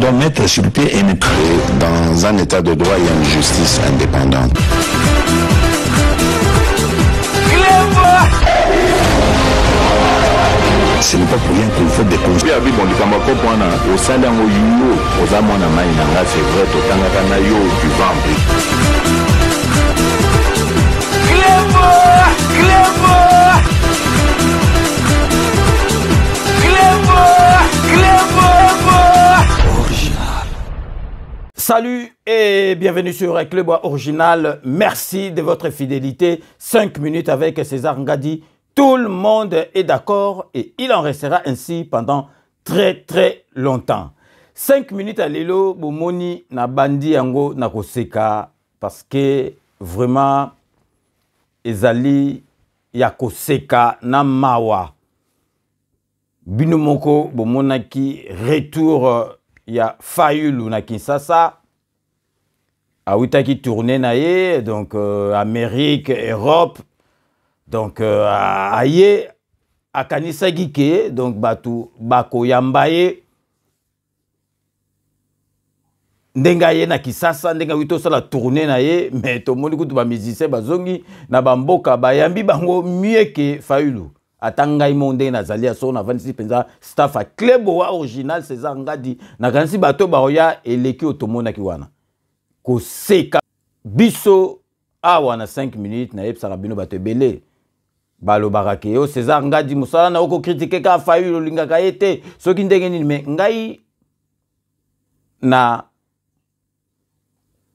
doit mettre sur pied et dans un état de droit, il y a une justice indépendante. Ce n'est pas pour rien qu'il faut des conseils. Salut et bienvenue sur Club Original. Merci de votre fidélité. 5 minutes avec César Ngadi. Tout le monde est d'accord et il en restera ainsi pendant très longtemps. 5 minutes à Lelo, Bomoni na bandi yango na koseka parce que vraiment ezali ya koseka na mawa. Binomoko bomonaki retour ya Fayulu na Kinshasa. Awitaki tourné na ye, donc Amérique, Europe. Donc aye akanisa gike, donc batu bako yambaye ndenga ye na Kisasa, ndenga wito sala tourné na ye, mais to moni kutu ba musicien bazongi na bamboka bayambi bango mieux que Fayulu. Atanga imonde na zalia so na 26 penza staff a Club Original César Ngadi na kanisi bato baoya eleki otomona ki wana ko seka biso awa na 5 minutes na yebsa bino bato belé balo barake yo César Ngadi musala na oko critiquer ka Fayulu lingaka yete soki ndenge nini me ngai na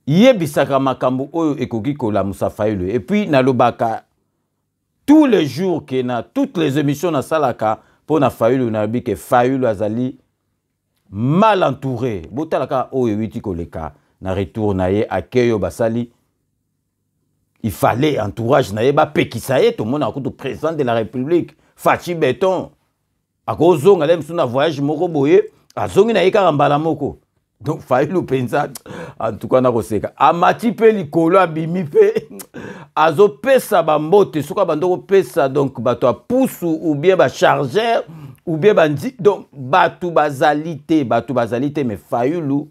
yebisaka makambo oyo ekoki kola musa Fayulu et puis na lobaka tous les jours que na toutes les émissions na salaka pour na Fayulu na bi que Fayulu azali mal entouré botalaka oyo witi koleka na retour na ye akeyo basali il fallait entourage na ye ba pekisa ye to mona ko président de la République Fachi Beton akozonga lem suna voyage moko boye azongi na ye ka mbala moko donc Fayulu pensa en tout cas na koseka amati pe likolo abimi pe azo pesa bambote soka bandoko pesa donc bato a pousse ou bien ba chargeur ou bien bandi donc bato bazalité mais Fayulu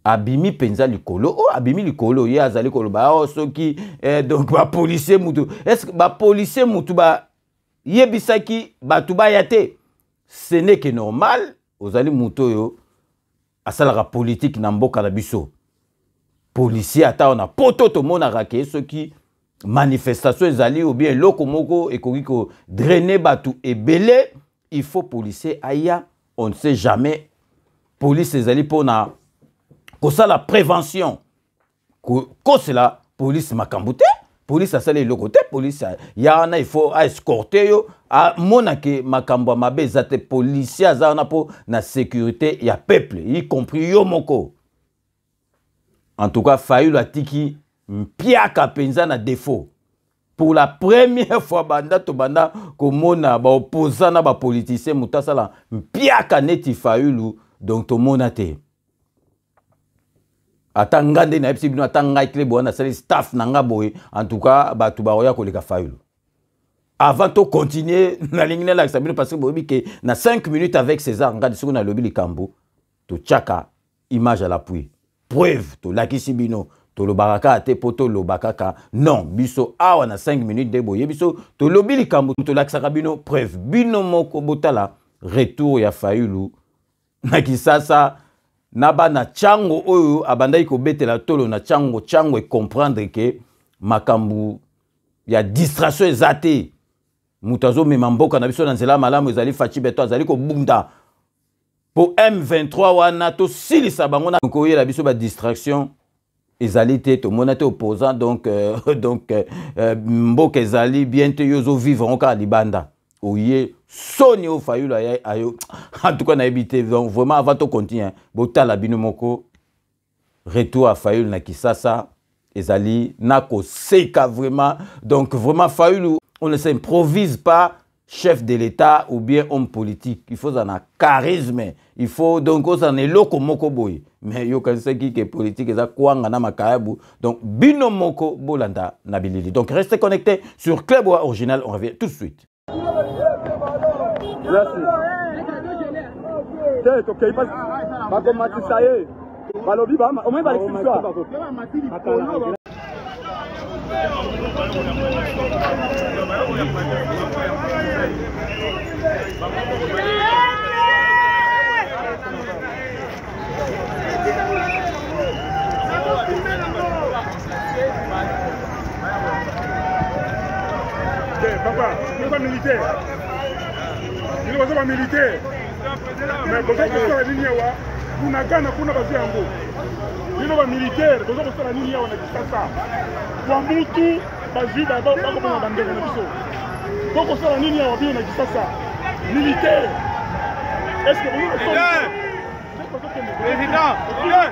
abimi penza likolo oh abimi likolo ye azali koloba oh soki donc ba policier mutu est-ce que ba policier mutu ba yebisaki bato ba yate ce n'est que normal ozali muto yo asalaka politique na mboka na biso policier ata on a poto to mona rake soki manifestation ezali ou bien loko moko ekoki ko drainer batu ebele il faut policier aya on ne sait jamais police ezali pona ko la prévention ko cela police makambute police asali loko te police yana il faut escorter yo a monake makambo mabe zate policier azana po na sécurité ya peuple y compris yo moko. En tout cas Fayulu atiki mpiaka penza na défaut pour la première fois banda to banda komona ba opposant na ba politicien mutasala mpiaka neti Fayulu donc to monate atangande na epsi bino atanga Club wana sali staff nanga boy en tout cas batu ba oya koleka Fayulu. Avant de continuer, na ligne la sabino parce que na 5 minutes avec César Ngadi soko na lobi likambo to tchaka image à l'appui. Preuve to lakisi bino to lo baraka te poto lo bakaka non biso awa na 5 minutes de boye biso to lobi likambo to lakisa bino preuve bino moko botala retour ya Fayulu na Kisasa na bana chango oyo abandai ko betela tolo na chango et comprendre que makambu ya distraction ezate mutazo memamboka na biso na nzela malamu ezali Fachi Beton azali ko bunda pour M23 wana to silisa bango na ko yela biso ba distraction ezali te to monate opposant donc mboka ezali bien te yozo vivre encore libanda oye soni o Fayulu ayo en tout cas na ebité donc vraiment avant to continuer botala bino moko retour à Fayulu na Kisasa ezali nako seka vraiment donc vraiment Fayulu on ne s'improvise pas chef de l'État ou bien homme politique. Il faut un charisme. Il faut donc on est loko moko boy. Mais yo kanisa qui est politique eza kwanga na makayabu. Donc bino moko bolanda nabilili. Donc restez connectés sur Club Original. On revient tout de suite. bakomatisa ye balobi omoi balexistoire Papa, il n'est pas militaire. Il n'est pas militaire. Mais vous avez la ligne où vous avez il n'est pas militaire. Vous avez la ligne où vous avez Mutu, Bazu, Baba, Baba, Bandega, Nabiso. Donc vous avez la ligne où vous avez militaire. Est-ce que vous avez président, vous avez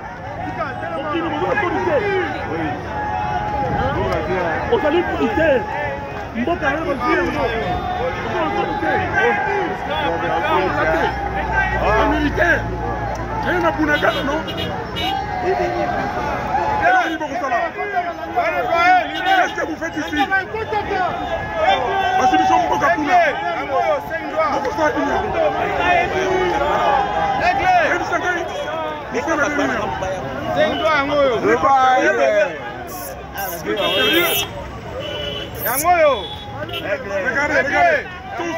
militaire. Mboka ya militaire. Il y a Bunagana, non? Qu'est-ce que vous faites ici? Parce que nous sommes Mboka Puna. Regardez, tous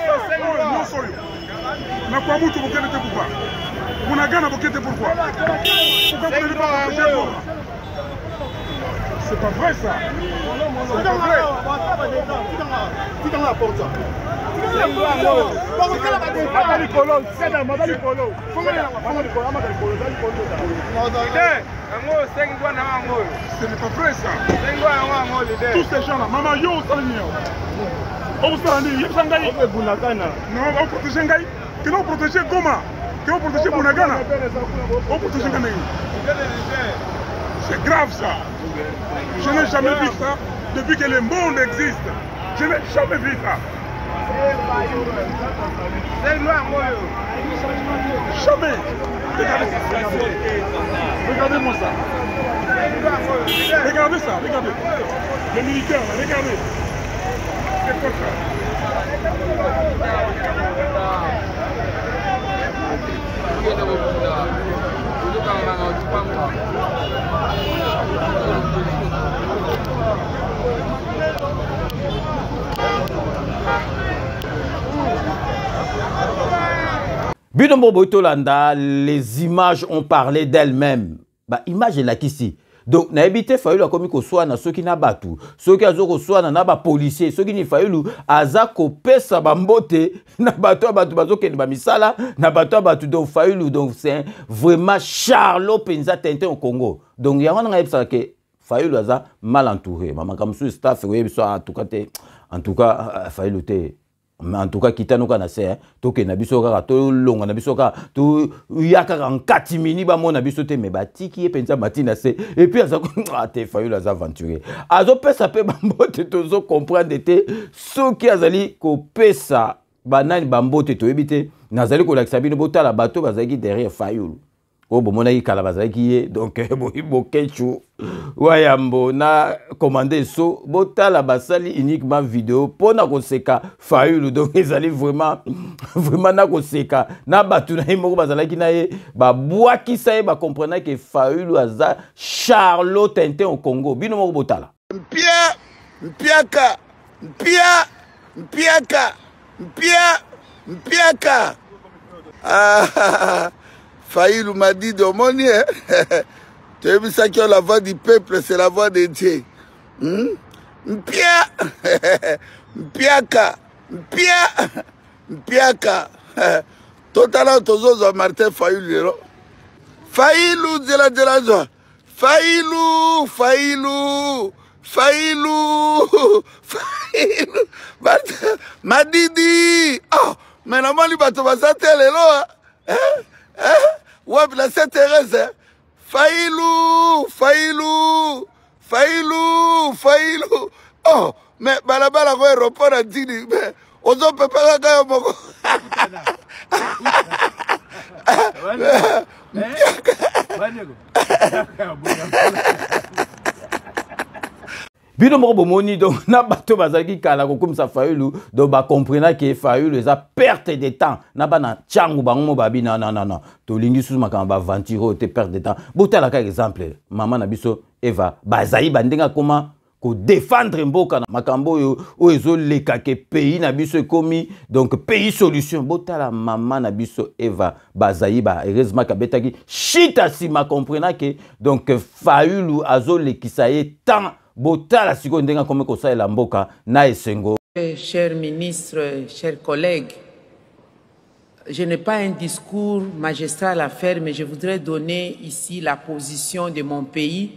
na kwa mtu bokete pourquoi? Bunagana bokete pourquoi? C'est pas vrai ça. C'est pas vrai. Qui dans la porte ça? Ce n'est pas vrai ça. Tous ces gens là, maman yo, on va protéger Ngaï. Que l'on protège comment? Que l'on protège Bunagana? On protège Ngaï. C'est grave ça. Je n'ai jamais vu ça depuis que le monde existe. Je n'ai jamais vu ça. Jamais. Regardez-moi ça. Regardez ça, regardez. Les militaires, regardez. C'est quoi ça? Binombo Boitolanda, les images ont parlé d'elles-mêmes. Bah, image est là qu'ici. Donc, na habité faulu comme ko soit na ceux qui na batu, ceux qui azo ko soit na ba policier, ceux qui ni faulu aza ko pesa ba mbote na bato bazo ke ba misala na bato donc faulu donc c'est vraiment Charlot Penza Tintin au Congo. Donc il y a un nga que faulu aza mal entouré. Maman comme sous staff oui en tout cas faulu te. Mais en tout cas, qui t'a nous connaissé, tout que nabiso kaka, tout long nabiso kaka, tout yaka en 4 minutes, bah mon nabiso te mais bati qui est pensa matina c'est et puis ça ah t'es failli les aventurer. Azo pesa pe bambote tozo comprendre te ceux qui azali ko pesa banani bambote to ebite nazali ko lakisa bino bota la bateau bazaki derrière Fayulu. Oh bon mon aïe kalabazaki donc bo kechu wayambo na commandé so bota la basali uniquement vidéo pour na koseka Fayulu donc ils allaient vraiment na koseka na batu na imoko bazalaki na ye ba boaki sa ye ba comprendre que Fayulu aza Charlot Tintin au Congo bino moko botala mpiaka Fayulu m'a dit de mon nez. Tu as vu ça que la voix du peuple, c'est la voix de Dieu. Mpiaka. Totalement, tous les Martin Fayulu. Fayulu, Zela. Fayulu. Madidi. Oh, mais la mali bato basate lelo. Ouais, la Sainte-Thérèse. Fayulu. Oh, mais balabala ko aéroport a dit mais ozo pepaka ka moko. bino moko bomoni donc na bato bazaki kala ko comme ça Fayulu donc ba comprendre que Fayulu eza perte de temps na bana changu bango mo babi non to lingi sous makamba ventiro te perte de temps botala ka exemple maman na biso Eva bazai bandenga comment ko défendre mboka na makambo o ezo leka ke pays na biso komi donc pays solution botala maman na biso Eva bazai ba heureusement ka betaki chita si ma comprendre que donc Fayulu azo lekisa ye temps botala siko ndenga comme ko sa la mboka na esengo. Chers ministres, chers collègues, je n'ai pas un discours magistral à faire, mais je voudrais donner ici la position de mon pays,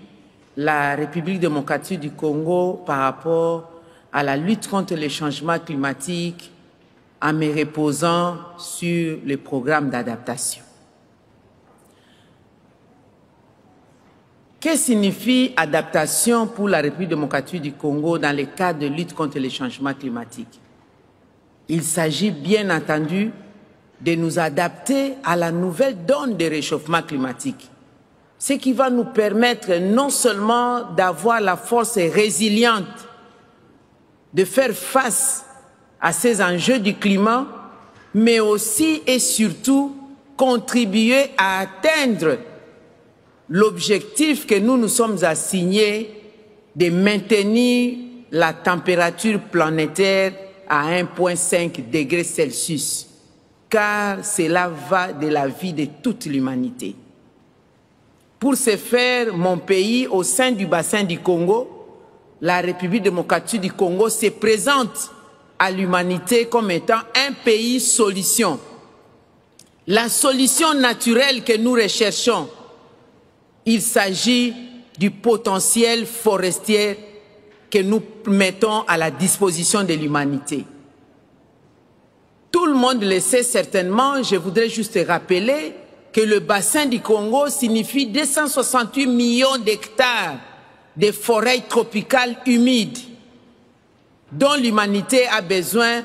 la République démocratique du Congo, par rapport à la lutte contre les changements climatiques, en me reposant sur le programme d'adaptation. Que signifie adaptation pour la République démocratique du Congo dans le cadre de lutte contre les changements climatiques? Il s'agit bien entendu de nous adapter à la nouvelle donne de réchauffement climatique, ce qui va nous permettre non seulement d'avoir la force résiliente de faire face à ces enjeux du climat, mais aussi et surtout contribuer à atteindre l'objectif que nous nous sommes assignés de maintenir la température planétaire à 1,5 degrés Celsius, car cela va de la vie de toute l'humanité. Pour ce faire, mon pays, au sein du bassin du Congo, la République démocratique du Congo se présente à l'humanité comme étant un pays solution. La solution naturelle que nous recherchons, il s'agit du potentiel forestier que nous mettons à la disposition de l'humanité. Tout le monde le sait certainement, je voudrais juste rappeler que le bassin du Congo signifie 268 millions d'hectares de forêts tropicales humides dont l'humanité a besoin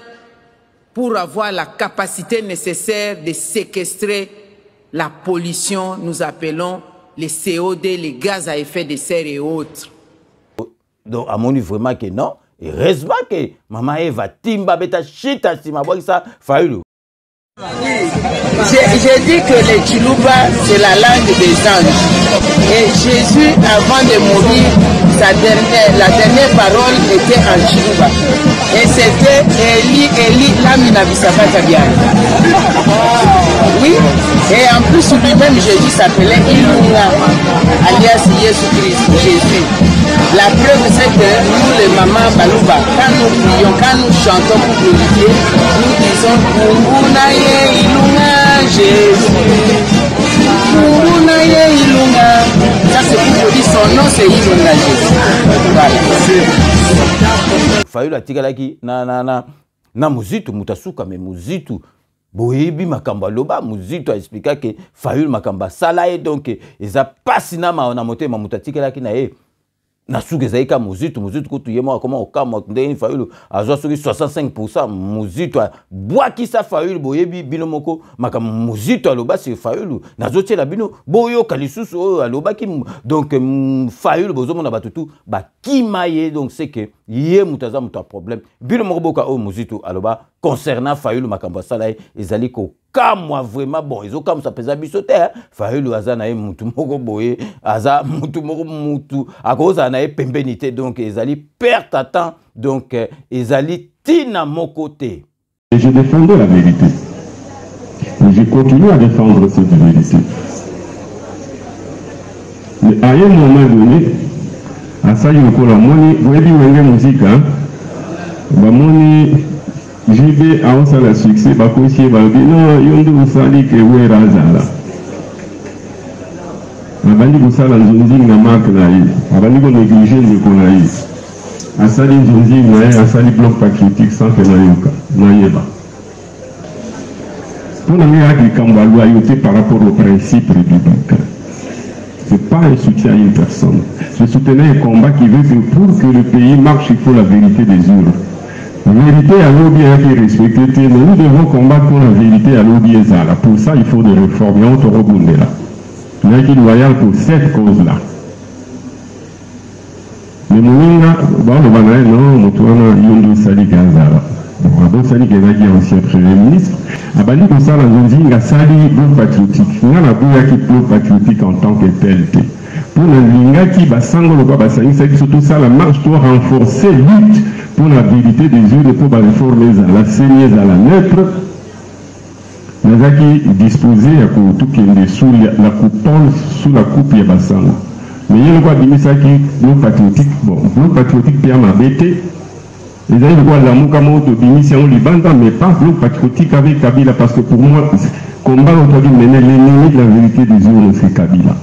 pour avoir la capacité nécessaire de séquestrer la pollution, nous appelons les CO2, les gaz à effet de serre et autres. Donc, à mon niveau, vraiment que non. Et heureusement que maman Eva Timba Beta Chita Sima ça Fayulu. J'ai dit que le Chiluba, c'est la langue des anges. Et Jésus, avant de mourir, la dernière parole était en Chiluba. Et c'était Eli, Eli, Lamina Bissafata Bian. Oui, et en plus lui-même, Jésus s'appelait Ilunga, alias Jésus-Christ, Jésus. La preuve, c'est que nous, les mamans Balouba, quand nous prions, quand nous chantons pour glorifier, nous disons Mungunaye Ilunga Jésus. Mungunaye Ilunga. Ça, c'est pour dire son nom, c'est Ilunga Jésus. Voilà. Fayulu atikalaki na muzitu mutasuka me muzitu boyebi makamba loba muzitu expliquer que Fayulu makamba sala et donc eza pasi na na motema mutatikalaki na ye na suke zaika muzitu kutu yemo comment okama ndeni Fayulu azwa soki 65% muzitu bwaki sa Fayulu boyebi bino moko makamba muzitu aloba c'est Fayulu nazotie la bino boyo kalisusu aloba ki donc Fayulu bozomo na batutu ba kimaye donc c'est que yé mutaza muta problème bino moko boka o muzitu aloba concernant Fayulu makamba sala ezali ko kamwa vraiment bon ils ont comme ça pesa bisote Fayulu aza na mutu moko boye aza mutu moko mutu akoza na pembenité donc ezali perte à temps donc ezali tina mon côté. Et je défendais la vérité. Et je continue à défendre cette vérité. Mais à un moment donné, à ça il faut la monnaie, vous avez dit wenge musique hein, ba moni JB a aussi le succès, ba kosi ba bi non yondo usali ke wera zala. Abandi kusala nzunzi na mark na yi, abandi ko négliger ndeko na yi. Asali nzunzi na yi, asali bloc patriotique sans que na yoka, na yeba. Pour amener qui kamba loyauté par rapport aux principes républicains. C'est pas un soutien à une personne. Je soutenais un combat qui veut que pour que le pays marche, il faut la vérité des urnes. La vérité à l'OBIA qui est respectée, mais nous devons combattre pour la vérité à l'OBIA. Pour ça, il faut des réformes. Et on te rebondit là. Il est loyal pour cette cause-là. mais moninga baolo bana non motuana yondo sali gazara bon sali gazaki ancien premier ministre abali ko sala nzinga sali bloc patriotique ngana boya ki bloc patriotique en tant que tel pour la linga qui basango lo ba sali c'est surtout ça la marche doit renforcer lutte pour la vérité des yeux pour réformer la saignée à la neutre nazaki disposé à tout qui est sous la coupole sous la coupe ya basango. Mais il y a un bloc patriotique, bon, bloc patriotique qui a ma bêté. Et là, il y a la Moukamo de Bimission Libanda, mais pas bloc patriotique avec Kabila, parce que pour moi, combat autour de l'ennemi de la vérité des urnes, c'est Kabila.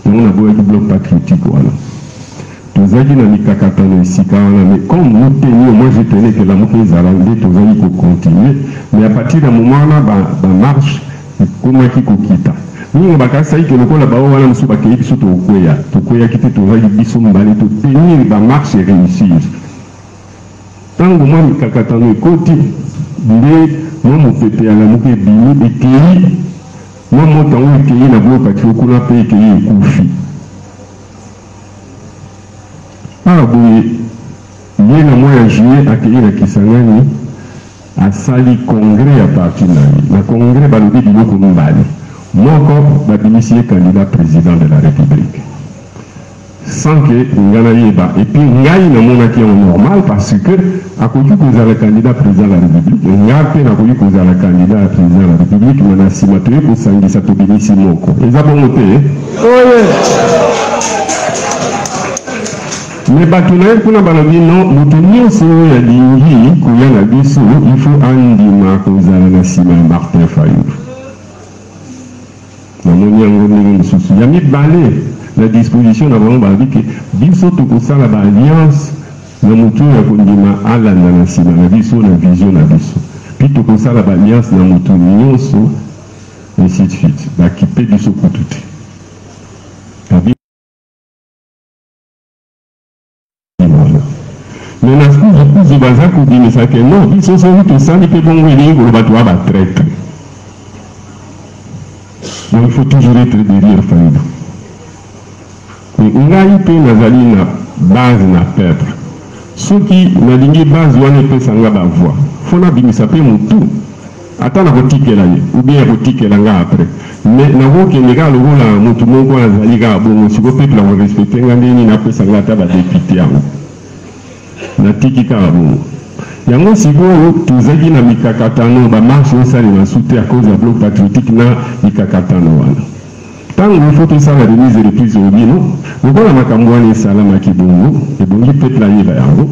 Donc on a beau être bloc patriotique, voilà. Tous les gens qui ont ici, mais comme nous tenions, moi je tenais que la Moukamo Zalande, tous les gens qui continuer, mais à partir d'un moment là, la marche, comment qui quitte. Nous bakasai que le col là-bas on a un souba qui est sur Tokoya qui était toujours biso mbali to tenir la marche et réussir. Tant que moi kakatano côté les moi mon pépé à la mouké bini et qui moi mon temps qui est la bloc patriotique qu'on a payé qui est koufi. Ah oui, il y a le mois de juillet à accueillir la Kisangani à sali congrès à partir de la congrès balobé du loko mbali. Moi, comme je candidat président de la République, sans que Ngana et puis Ngaï qui est normal parce que, à cause que vous avez le candidat président de la République, Ngaï n'a pas que vous avez le candidat président de la République, mais on a simaté pour s'engager à Tobinisi Moko. Et ça, bon, mais Batunaï, pour la balade, non, nous tenions sur la ligne, il faut Andima, que vous avez la Martin Fayou. Il y a mis balai la disposition d'avoir que biso to kosala ba alliance na mutu ya kondima ala na sima na biso na vision na biso puis to kosala ba alliance na mutu nyonso ainsi de suite ba kipe biso kututi mais na ce que baza ko dimi ça que non biso so to sali pe bongo elingo ba to ba traite. Donc il faut toujours être derrière Faïdou. On a eu une base na perdre. Ceux qui n'ont pas base ou pas sanga ba voix. Faut na bimisa pe mutu. Attends la boutique là ou bien la boutique là après. Mais na wo ke lega lo la mutu mongo azali ga bon si ko peuple la respecter ngandi na pe sanga ta ba député yango. Na tiki ka bon. Yango sikoyo tuzaki na mikakatano ba marche osali na soute à cause de bloc patriotique na mikakatano wana. Tango il faut que ça la remise de plus au bino. Ngola makambo wana sala makibongo et bongi peut la yeba yango.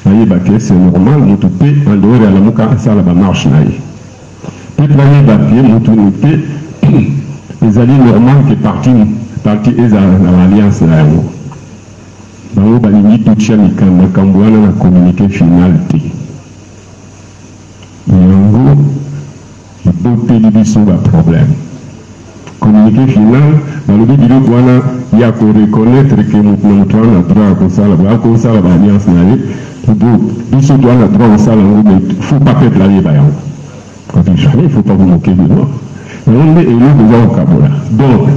Ayeba que c'est normal mutu pe en dehors ya la muka sala ba marche na ye. Peut la yeba pied mutu pe les alliés normal que parti eza na alliance na yango. Bango balingi toucher mikanda kambwana na communiqué final te. Yango iboteli biso ba problème. Communiqué final balobi biloko wana ya ko reconnaître que mutu wana droit ko sala ba alliance na ye. Biso doit la droit au salon mais faut pas perdre la yeba yango. Quand il faut pas vous moquer de moi. On est élu de Kabola. Donc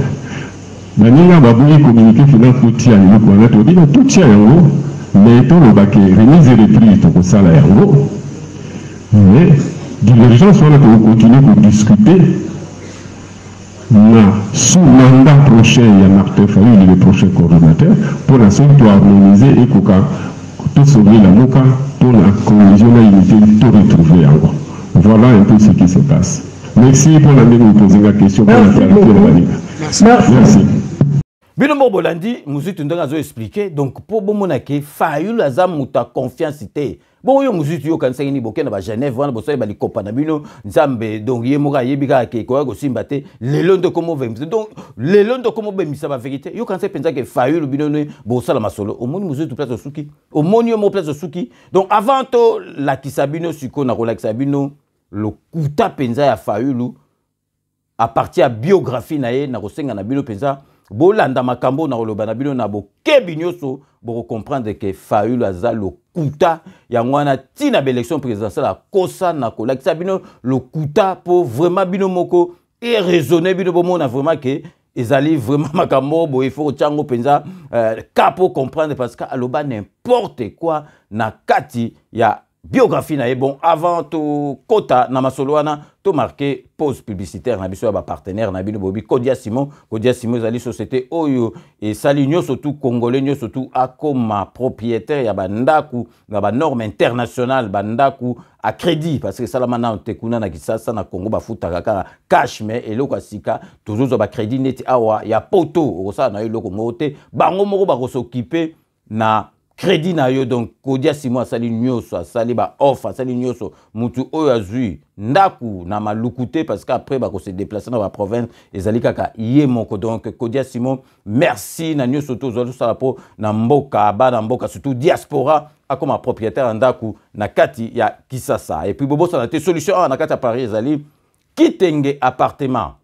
Baninga babouye communiqué finance pour tirer le point tout dit tout tient yango mais tout le baquet remise et reprise tout ça là yango mais divergence on a continuer pour discuter na sous mandat prochain il y a Martin Fayou le prochain coordonnateur pour la suite to harmoniser et pour tout sauver la moka pour la cohésion et l'unité tout retrouver yango. Voilà un peu ce qui se passe. Merci pour la me poser la question pour la clarté de Baninga. Merci. Bino Bolandi, Mouzutu Ndanga zo expliqué, donc pour Bomonake, Fayou la zam muta confiance té. Bon yo Mouzutu yo kansa ni boke na ba Genève wana bosoye bali kopa na bino nzambe donc ye moka yebika ke ko go simbate le londo komo vemse donc le londo komo bemisa ba vérité yo kansa penza ke Fayou le bino ne bo sala masolo au moni Mouzutu place au suki au moni yo mo place au suki donc avant to la kisabino siko na rola kisabino le kuta penza ya Fayou à partir à biographie na ye na kosenga na bino penza bolanda makambo na oloba na bino na bo kebinyoso bo comprendre que Fayou aza le kuta ya ngwana tina élection présidentielle a kosa na kolakisa bino le kuta pour vraiment bino moko et raisonner bino bo mona vraiment que ezali vraiment makambo il faut tchango penza capo comprendre parce que aloba n'importe quoi na kati ya biographie na bon avant to kota na masoloana to marqué pause publicitaire na biso ya ba partenaire na bino bobi Kodia Simon ezali société oyo et saligno surtout congolais nyo surtout akoma propriétaire ya bandaku na ba norme internationale bandaku à crédit parce que salama na tekuna na kisasa na Congo ba futa kaka cash mais eloko asika toujours ba crédit neti awa ya poto osa na eloko mote bango moko ba s'occuper na crédit na yo donc Kodia Simon asali nyoso asali ba offre asali nyoso mutu oyo azui ndaku na malukute parce qu'après ba ko se déplacer dans la province ezali kaka ye moko donc Kodia Simon merci na nyoso to zo sala po na mboka ba na mboka surtout diaspora akoma propriétaire ndaku na kati ya Kisasa et puis bobo ça na te solution na kati ya Paris ezali kitenge appartement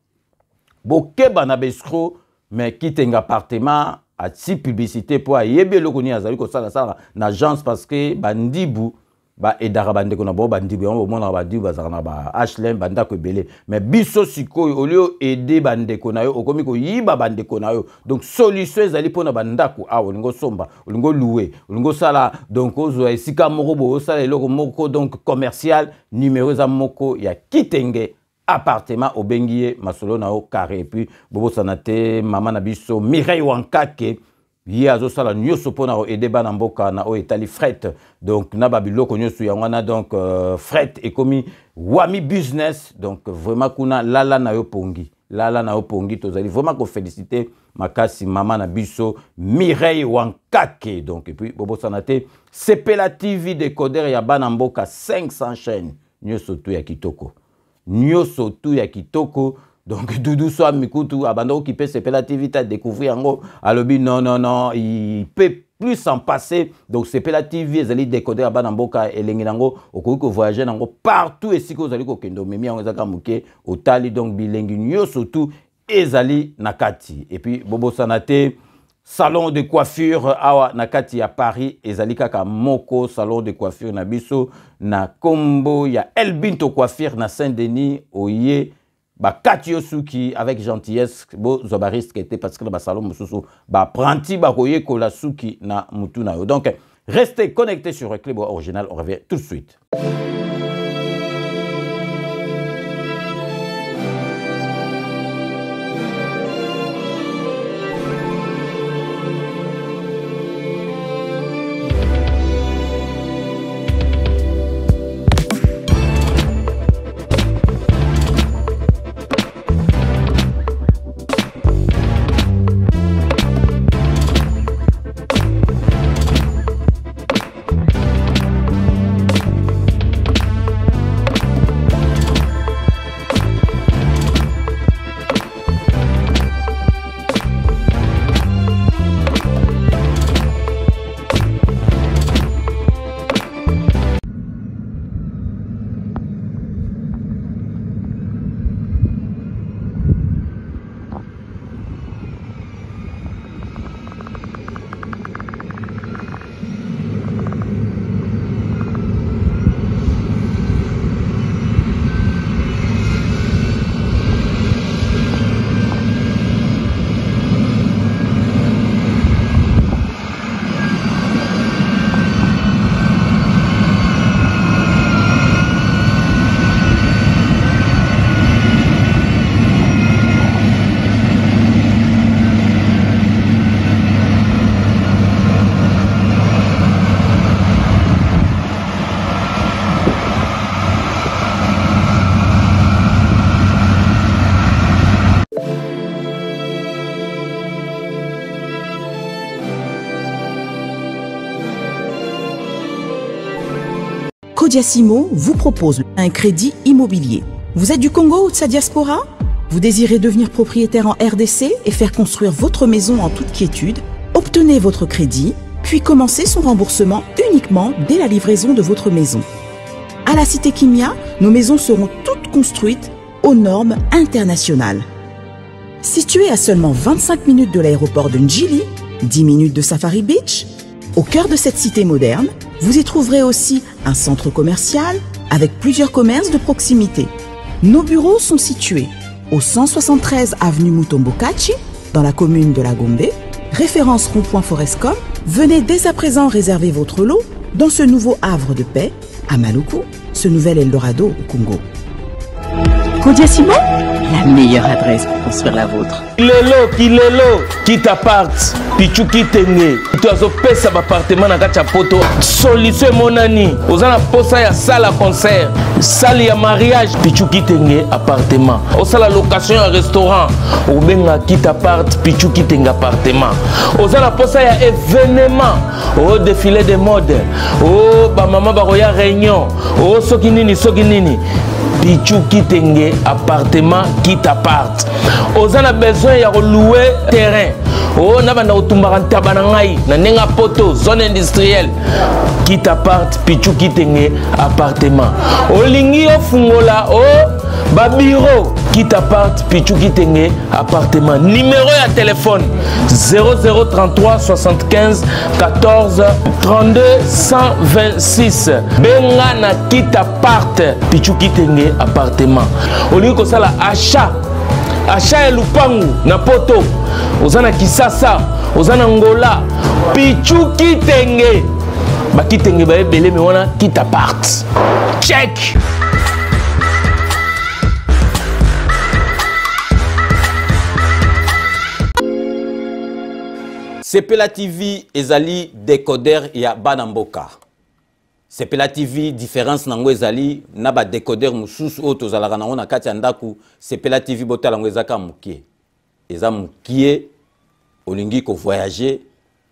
bokeba na bescro mais kitenge appartement a ti publicité pour yebe lokoni azali ko sala sala na agence parce que bandibu ba edara bande ko na bo bandibu on mona bandibu bazana ba HLM banda ko belé mais biso sikoyo olio aider bande ko na yo okomi ko yiba bande ko na yo donc solution ezali pona bandako a olingo somba olingo louer olingo sala donc ozo esika moko bo sala eloko moko donc commercial numéro za moko ya kitenge appartement au bengie masolo na o carré et puis bobo sanate mama na biso Mireille Wankake ye azo sala nyoso pona o aider bana mboka na o etali fret donc na babiloko nyoso ya wana donc fret et komi wami business donc vraiment kuna lala na yo pongi tozali vraiment ko féliciter makasi mama na biso Mireille Wankake donc et puis bobo sanate Sepela TV décodeur ya bana mboka 500 chaînes nyoso tu ya kitoko nyoso tu ya kitoko donc Doudou so mikutu abando qui peut Sepela TV ta découvrir ngo alobi non il peut plus s'en passer donc Sepela TV ezali décoder bana mboka elengi nango okoki ko voyager nango partout et siko ezali ko kendo memi yango ezaka muke otali donc bilengi nyoso tu ezali nakati et puis bobo sanate salon de coiffure awa nakati ya Paris ezali kaka moko salon de coiffure na biso na kombo ya Elbinto coiffure na Saint-Denis oye ba kati yosuki avec gentillesse bo zobariste était parce que ba salon mususu ba pranti ba koye ko la suki na mutu na yo donc restez connectés sur le Club Original, on revient tout de suite. Kodia Simon vous propose un crédit immobilier. Vous êtes du Congo ou de sa diaspora? Vous désirez devenir propriétaire en RDC et faire construire votre maison en toute quiétude? Obtenez votre crédit, puis commencez son remboursement uniquement dès la livraison de votre maison. À la Cité Kimia, nos maisons seront toutes construites aux normes internationales. Située à seulement 25 minutes de l'aéroport de Njili, 10 minutes de Safari Beach, au cœur de cette cité moderne, vous y trouverez aussi un centre commercial avec plusieurs commerces de proximité. Nos bureaux sont situés au 173 avenue Mutombokachi, dans la commune de La Gombe. Référence rond-point Forescom. Venez dès à présent réserver votre lot dans ce nouveau havre de paix à Maluku, ce nouvel Eldorado au Congo. Kodiasimo, la meilleure adresse pour construire la vôtre. Kilelo, qui t'apparte, pichu qui t'engue. Tu as pesa appartement na kati ya poto. Solution monani. Ozana posa ya salle à concert, salle ya mariage, pichu qui t'engue appartement. Osala location ya restaurant, obenga qui t'apparte, pichu qui t'engue appartement. Ozana posa ya événement, au défilé de mode, oh ba mama ba roya réunion, oh soki nini. Pichu Kitenge appartement qui t'apparte. Ozana besoin ya louer terrain. Oh nabana otumbaranta banangai na nenga poto zone industrielle qui t'apparte Pichu Kitenge appartement. Olingi ofungola ba bureau qui t'apparte Pichu Kitenge appartement. Numéro ya téléphone 0033 75 14 32 126. Benga na qui t'apparte Pichu Kitenge appartement. Olingi ko sala achat ya lupangu na poto. Ozana Kisasa, ozana Ngola, Pichu Kitenge. Ba Kitenge ba ebele me wana qui t'apparte. Check. Sepela TV ezali décodeur ya Banamboka. Sepela TV différence nango ezali na ba décodeur mususu o tozalaka nango na kati ya ndaku. Sepela TV botala ngo ezaka mukie. Eza mukie olingi ko voyager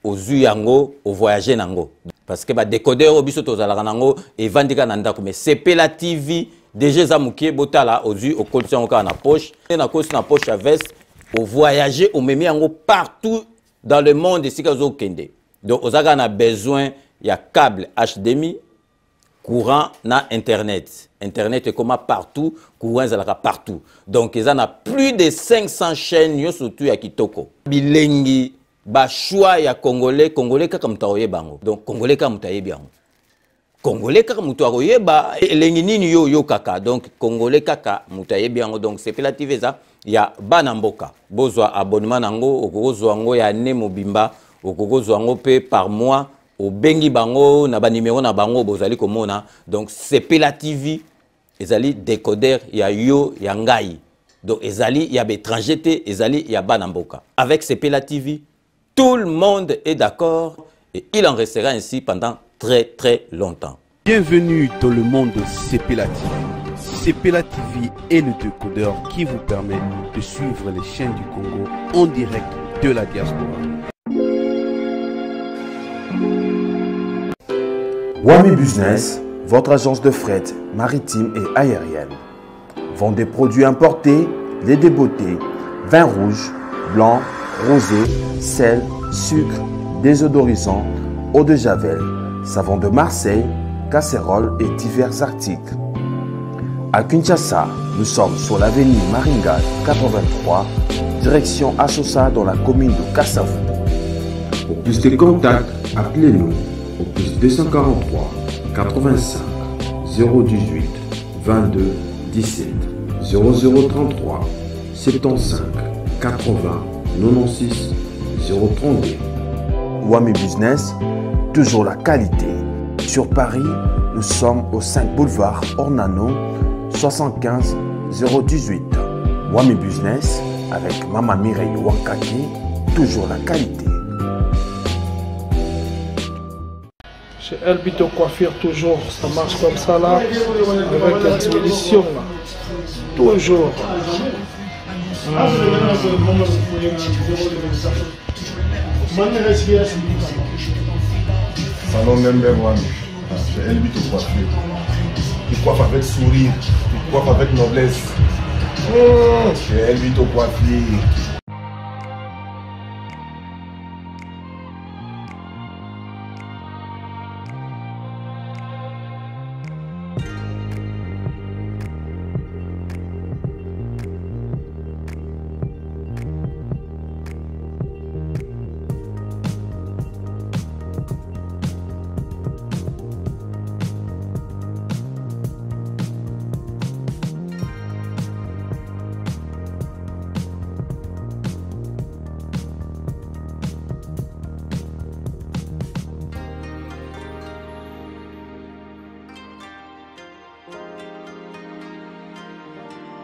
ozu yango o voyager nango. Parce que ba décodeur obiso tozalaka nango evandika na ndaku mais Sepela TV déjà eza mukie botala ozu o kolisa ngo na poche na kosi na poche à veste o voyager o memi yango partout dans le monde ici kazo kende. Donc ozaka na besoin ya câble HDMI, courant na internet. Internet est comme partout, courant zalaka partout. Donc ils en a plus de 500 chaînes yo surtout ya kitoko. Bilengi ba choix ya congolais kaka mutaoye bango. Donc congolais kaka mutaye bango. Congolais kaka mutaoye ba elengi nini yo kaka. Donc congolais kaka mutaye bango. Donc c'est Sepela TV ça. Ya Banamboka. Bozwa abonnement nango okozwa ngo ya ne mobimba okozwa ngo pe par mois au bengi bango na ba numéro na bango bozali komona. Donc Sepela TV ezali décodeur ya yo ya ngai. Donc ezali ya bétranger te ezali ya Banamboka. Avec Sepela TV tout le monde est d'accord et il en restera ainsi pendant très longtemps. Bienvenue dans le monde de Sepela TV. Sepela TV est le décodeur qui vous permet de suivre les chaînes du Congo en direct de la diaspora. Wami Business, votre agence de fret maritime et aérienne. Vend des produits importés, lait de beauté, vin rouge, blanc, rosé, sel, sucre, désodorisant, eau de javel, savon de Marseille, casseroles et divers articles. À Kinshasa, nous sommes sur l'avenue Maringa 83, direction Assosa dans la commune de Kassavubu. Pour plus de contacts, appelez-nous au plus 243 85 018 22 17 0033 75 80 96 032. Wami Business, toujours la qualité. Sur Paris, nous sommes au 5 boulevard Ornano 75 018. Wami Business avec Mama Mireille Wankaki, toujours la qualité. Chez Elbito Coiffure, toujours, ça marche comme ça là, avec l'expédition là. Toujours. Salon number one, chez Elbito Coiffure. Il coiffe avec sourire, il coiffe avec noblesse. Chez Elbito Coiffure.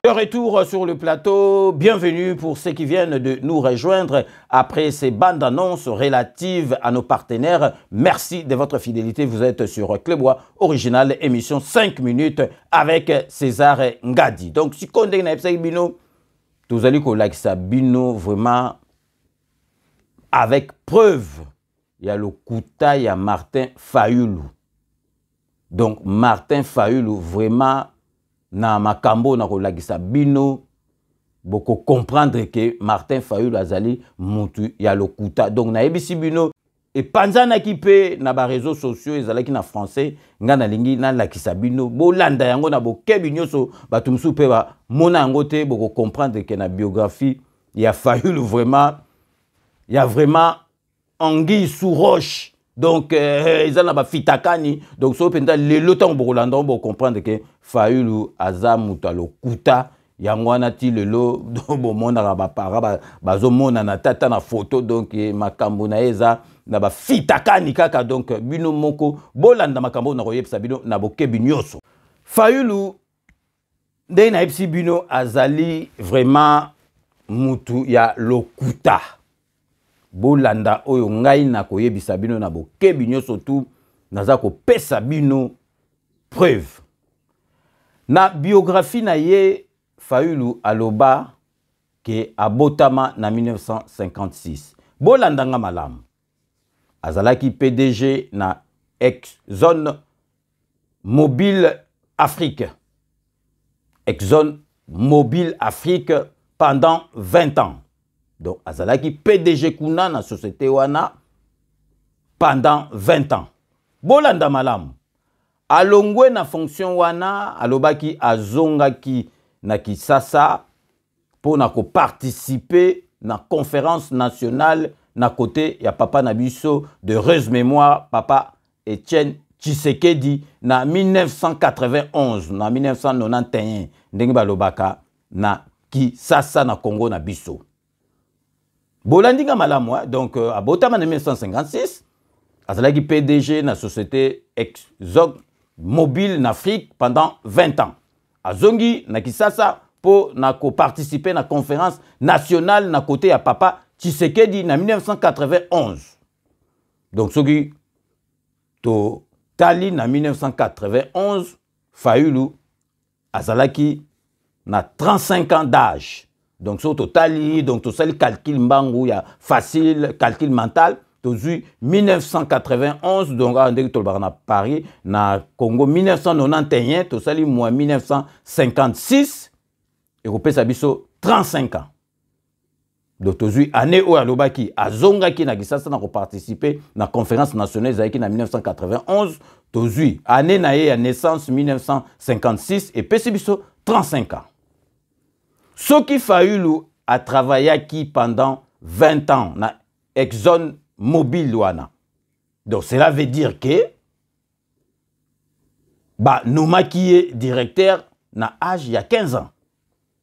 De retour sur le plateau, bienvenue pour ceux qui viennent de nous rejoindre après ces bandes annonces relatives à nos partenaires. Merci de votre fidélité, vous êtes sur Clébois Original, émission 5 minutes avec César Ngadi. Donc si on dit Bino, vous allez que ça Bino vraiment avec preuve. Il y a le Kouta, il y a Martin Fayulu. Donc Martin Fayulu vraiment na makambo na kolagisa bino boko comprendre que Martin Fayulu azali mutu ya lokuta donc na ebisi bino et panzana ki pe na ba réseaux sociaux ezalaki na français ngana lingi na lakisa bino bolanda yango na bokebi nyoso batumsu pe ba mona yango te boko comprendre que na biographie ya Fayulu vraiment il y a vraiment anguille sous roche. Donc, ils ont fitakani. Donc, si vous avez le temps pour comprendre que Fayulu Azamuta lo kuta, yangwana ti le lo, bon, mon arabapara, bazo mon anatata na photo, donc, makambo na eza, na ba fitakani kaka, donc, bino moko, bolanda makambo na royep sabino, na boke binyoso. Fayulu, de na epsi bino azali, vraiment, mutu ya lo kuta. Bolanda oyo ngai na koyebisa bino na bokebi nyonso tu naza kopesa bino preuve. Na biographie na ye Fayulu aloba ke abotama na 1956. Bolanda nga malamu. Azalaki PDG na Exxon Mobil Afrique. Exxon Mobil Afrique pendant 20 ans. Donc, azalaki PDG kuna na société wana pendant 20 ans. Bolanda malamu. Alongwe na fonction wana, alobaki azongaki na Kisasa pour na ko participer na conférence nationale na côté ya papa Nabiso de heureuse mémoire, papa Etienne Tshisekedi na 1991, na 1991, ndenge balobaka na Kisasa na Congo na biso. Bolandinga malamu, donc à Botama en 1956, azalaki PDG na société Exxon Mobil en Afrique pendant 20 ans. Azongi na Kisasa pour na participer na conférence nationale na côté à papa Tshisekedi en 1991. Donc soki to tali na 1991, Fayulu azalaki na 35 ans d'âge. Donc, au total, donc tout ça, le calcul mbangu, il y a facile, calcul mental. Depuis 1991, donc, à Paris, na Congo, 1991, tout ça, moi, 1956, et au Pesabiso, 35 ans. Donc, aujourd'hui, année où Alobaki, à Zongaki, na Gisasa, n'a participé à la conférence nationale en 1991. Aujourd'hui, année na naissance, 1956, et Pesabiso, 35 ans. Ce qui Fayulu a travaillé pendant 20 ans na Exxon Mobil wana. Donc cela veut dire que bah Nouma qui est directeur na âge il y a 15 ans.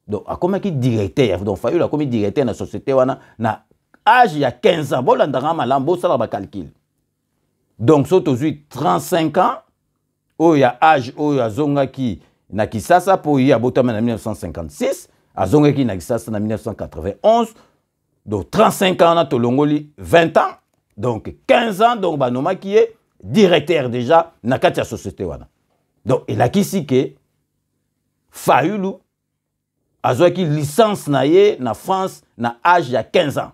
Donc à comment qui directeur donc Fayulu a comme directeur na société wana na âge il y a 15 ans. Bon landanga malambo ça va calcul. Donc c'est aujourd'hui 35 ans oh il y a âge oh il y a zonga qui na Kisasa pour y a botama en 1956. Azongeki na Kisasa en 1991, donc 35 ans, on a Tolongoli 20 ans, donc 15 ans, donc Banoma qui est directeur déjà na katia société wana. Donc il a ici que Fayulu azwaki licence na ye na France na âge ya 15 ans.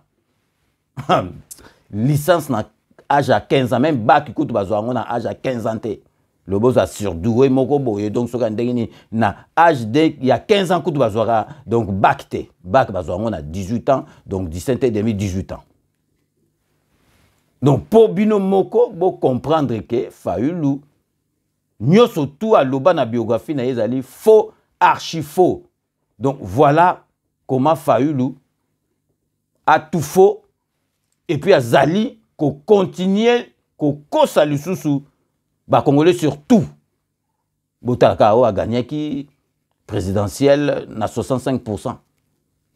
Licence na âge ya 15 ans, même bac coûte bazwango na âge ya 15 ans te. Le boss a surdoué moko boye donc soka ndengini na âge de il y a 15 ans que tu vas donc bac té bac bazwa on a 18 ans donc 17 et demi 18 ans. Donc pour bino moko bo comprendre que Fayulu nyoso tout à loba na biographie na ezali faux archi faux. Donc voilà comment Fayulu a tout faux et puis azali ko continuer ko kosa lisusu bah Congolais surtout Boutaka a gagné qui présidentielle na 65%.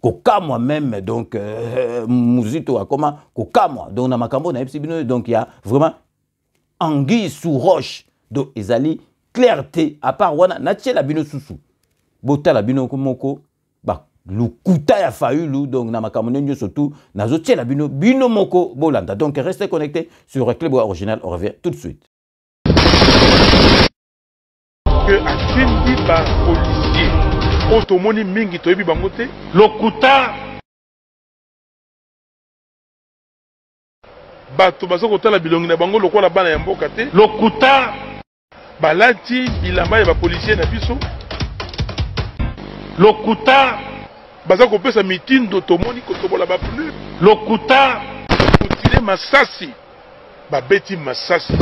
Koka moi-même donc Mouzito a comment koka moi donc na makambo na epsibino donc il y a vraiment anguille sous roche donc ezali clarté à part wana na tchela bino susu botala bino moko ba lukuta ya Fayulu donc na makamone nyo surtout nazo tiela bino moko bolanda. Donc restez connectés sur Club Original, on revient tout de suite. Que atindi ba policier otomoni mingi toyebi bango te lokuta bato baza kotala bilongi na bango lokola bana ya mboka te lokuta balati bilamba ya bapolisier na biso lokuta baza kopesa mitindo tomoni kotobola bapneu lokuta kotire masasi babeti masasi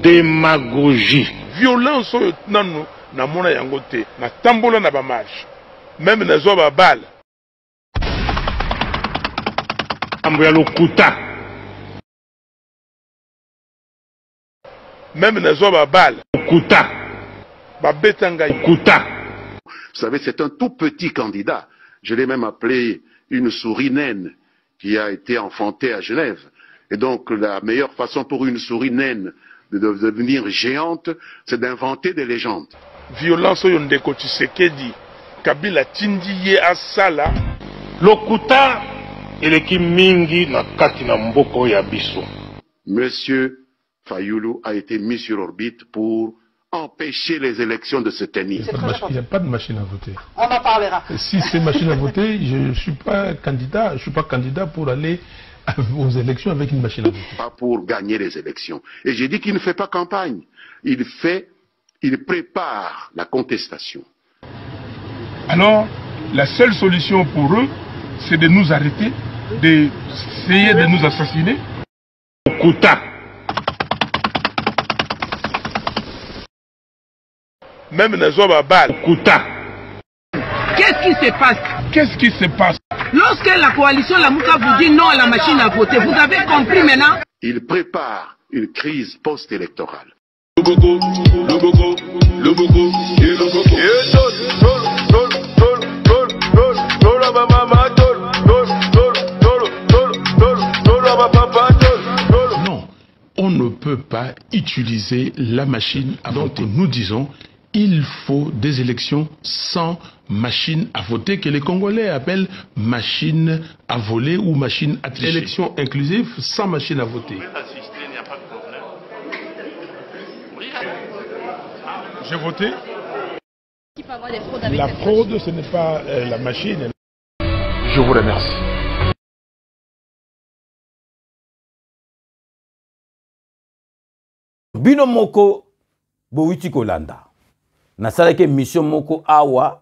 démagogie violence oyo nano namona yango te natambola na bamarche même nazwa babala ambo ya lokuta même nazwa babala lokuta babeta ngai lokuta. Vous savez, c'est un tout petit candidat. Je l'ai même appelé une souris naine qui a été enfantée à Genève. Et donc la meilleure façon pour une souris naine de devenir géante, c'est d'inventer des légendes. Violence oyo ndeko Tshisekedi Kabila tindi ye asala lokuta eleki mingi na kati na mboko ya biso. Monsieur Fayulu a été mis sur orbite pour empêcher les élections de se tenir. Il n'y a pas de machine à voter. On en parlera. Si c'est machine à voter, je ne suis pas candidat. Je suis pas candidat pour aller aux élections avec une machine à voter. Pas pour gagner les élections. Et j'ai dit qu'il ne fait pas campagne. Il prépare la contestation. Alors, la seule solution pour eux, c'est de nous arrêter, d'essayer de nous assassiner. Okuta. Même Nazoba Bal. Okuta. Qu'est-ce qui se passe? Qu'est-ce qui se passe? Lorsque la coalition Lamuka vous dit non à la machine à voter, vous avez compris maintenant? Il prépare une crise post-électorale. Non, on ne peut pas utiliser la machine à voter. Nous disons, il faut des élections sans machine à voter, que les Congolais appellent machine à voler ou machine à tricher. Élection inclusive sans machine à voter. J'ai voté. La fraude, ce n'est pas la machine. Je vous remercie. Bino moko bowiti kolanda. Nasalaki mission moko awa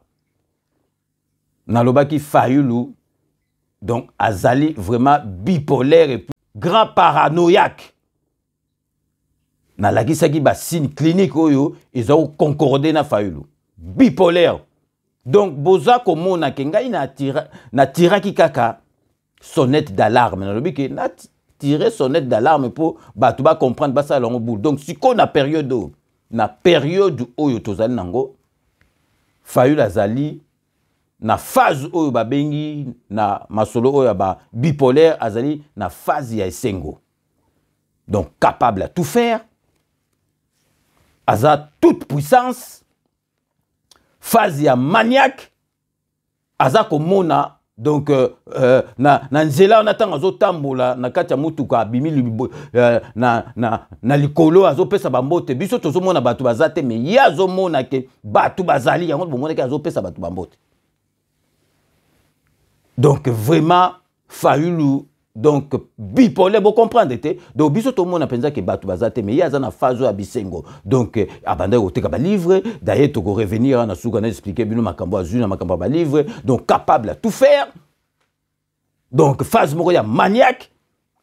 nalobaki Fayulu donc azali vraiment bipolaire et grand paranoïaque. Nalakisaki ba signe clinique oyo ezao concorder na Fayulu bipolaire. Donc boza komona ke ngai na tiraki kaka sonnette d'alarme. Nalobiki na tirer sonnette d'alarme pour batu ba comprendre ba ça longo boule. Donc si ko na période oyo tozali nango Fayulu azali na phase oyo babengi na masolo oyo ba bipolaire azali na phase ya esengo. Donc capable à tout faire. Aza toute puissance. Phase ya maniaque. Aza komona donc na nzela on attend azo tambola na kati ya mutuka bimi na likolo azo pesa bambote biso tozo mona batu bazate mais ya azo mona ke batu bazali yango bomona ke azo pesa batu bambote. Donc vraiment Fayulu donc bipolaire vous comprenez te donc biso to mona penza ke batu bazate mais ya za na phase ya bisengo donc abanda oteka ba livre d'ailleurs to go revenir na suka na expliquer bino makambo azuna makambo ba livre donc capable à tout faire donc phase moko ya maniaque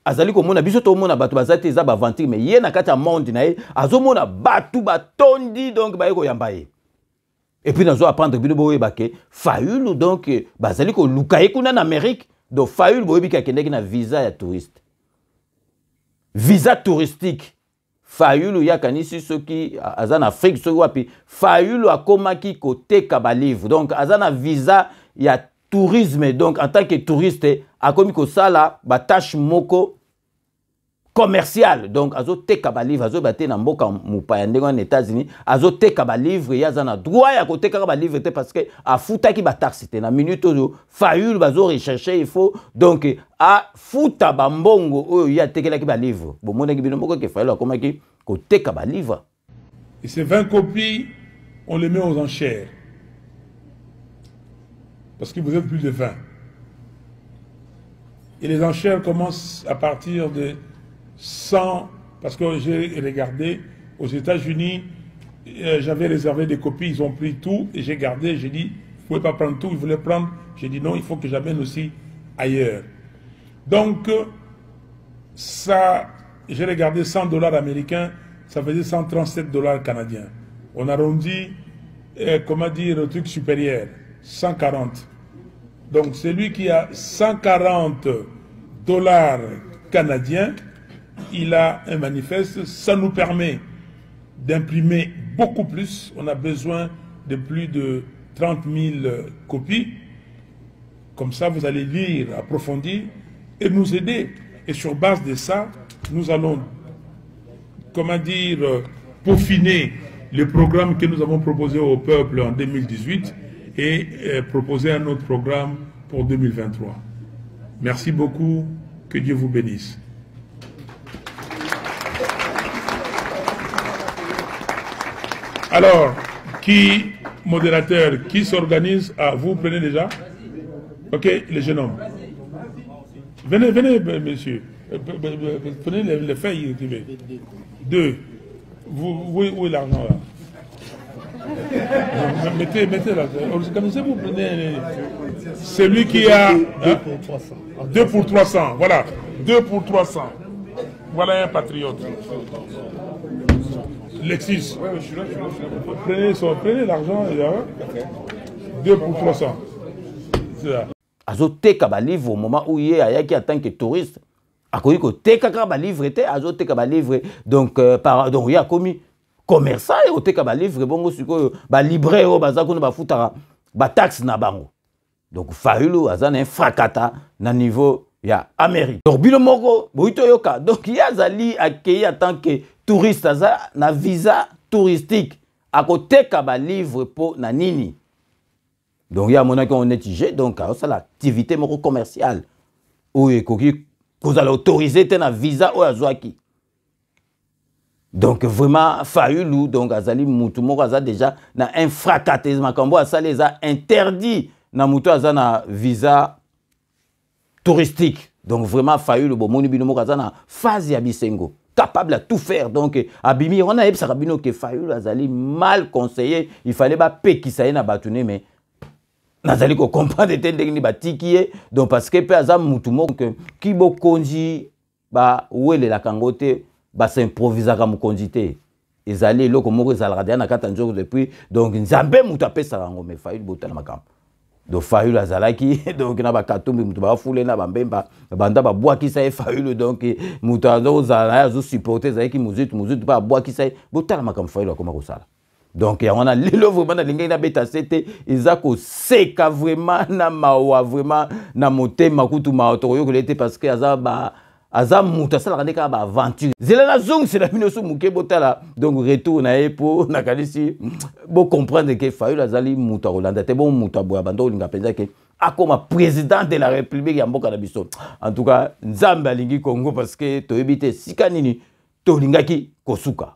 azali ko mona biso to mona batu bazate za ba ventir mais ye na kati ya monde na ye azo mona batu batondi donc ba yeko yamba ye et puis nazo apprendre bino boye baké Fayulu donc bazali ko lukaye kuna na Amérique. Donc Fayulu boyebi kakendeki na visa ya touriste. Visa touristique. Fayulu yakanisi soki aza na Afrique soki wapi. Fayulu akomaki koteka ba livre. Donc aza na visa ya tourisme. Donc en tant que touriste akomi ko sala ba tâche moko commercial. Donc, azo teka ba livre, azo bate na mboka mupaya ndenge en États-Unis, azo teka ba livre, ya zana droit ya ko teka ba livre parce que a futa ki ba taxe te na minute ozo faulu bazo rechercher il faut donc a futa ba mbongo oyo ya tekela ki ba livre. Bon mona ki bino moko ke faulu akoma ki ko teka ba livre. Et ces 20 copies, on les met aux enchères. Parce que vous êtes plus de 20. Et les enchères commencent à partir de 100, parce que j'ai regardé, aux États-Unis, j'avais réservé des copies, ils ont pris tout, et j'ai gardé, j'ai dit, vous ne pouvez pas prendre tout, ils voulaient prendre, j'ai dit non, il faut que j'amène aussi ailleurs. Donc, ça, j'ai regardé $100 américains, ça faisait $137 canadiens. On arrondit, comment dire, le truc supérieur, 140. Donc, celui qui a $140 canadiens, il a un manifeste, ça nous permet d'imprimer beaucoup plus. On a besoin de plus de 30 000 copies. Comme ça, vous allez lire, approfondir et nous aider. Et sur base de ça, nous allons, comment dire, peaufiner le programme que nous avons proposé au peuple en 2018 et proposer un autre programme pour 2023. Merci beaucoup, que Dieu vous bénisse. Alors, qui, modérateur, qui s'organise? Ah, vous prenez déjà? Ok, les jeunes hommes. Venez, venez, monsieur. Prenez les feuilles. 2. Où est l'argent là? Mettez là. Organisez-vous, prenez. Celui qui a 2 pour 300. Voilà. 2 pour 300. Voilà un patriote. Lexis. Prenez l'argent. 2 pour 300. C'est ça. Azoteka ba livre au moment où il est ayaki en tant que touriste. Akoyi ko teka ka ba livre te azoteka ba livre donc donc il y a commis commerçant et oteka ba livre bongo siko ba libraire o bazako na ba futara ba taxe na bango. Donc faulu azana un fracata na niveau ya Amérique. Donc bilo moko boito yoka donc il y a zali accueilli en tant que touriste aza na visa touristique akoteka ba livre po na nini. Donc, il y a mon on est tigé, donc c'est l'activité commerciale. Où vous allez autoriser un visa ou azwaki. Donc, vraiment, faulu, donc, azali moutumo aza déjà na un fracatisme. Kambo asa les a interdit na moutou aza na visa touristique. Donc, vraiment, faulu, bon, moni binomo aza na phase ya bisengo. Capable à tout faire. Donc, abimi, on a eu ça, que faulu, azali mal conseillé. Il fallait pas péki ça na batouné, mais nazali ko comprendre tendeng ni batikié donc parce que pe azam mutumo que ki bo konji ba wele la kangote ba s'improvisa ka mukondité ezali loko moko ezalaka na kata nzoko depuis donc nzambe mutu apesa rango me fail botala makam donc fail azalaki donc na ba katumbi mutu ba fule na bambemba banda ba bwaki sa fail donc mutu azo zala azo supporter zaki muzitu ba bwaki sa botala makam fail akoma ko sala. Donc, on a l'élo vraiment, na beta c'était, ils ont seka vraiment, na mawa vraiment, na moté, makutu maotoro, parce que azam mouta, ça la ka ba aventure. Zelena zong, c'est la minoso mouké botala. Donc, retour na epo, na kalisi, bon comprendre que fayu la zali mouta Rolanda, te bon mouta boya bando, linga penza que, comme président de la République, yamboka na biso. En tout cas, Nzamba lingi Congo, parce que, to ebite sikanini, to lingaki kosuka.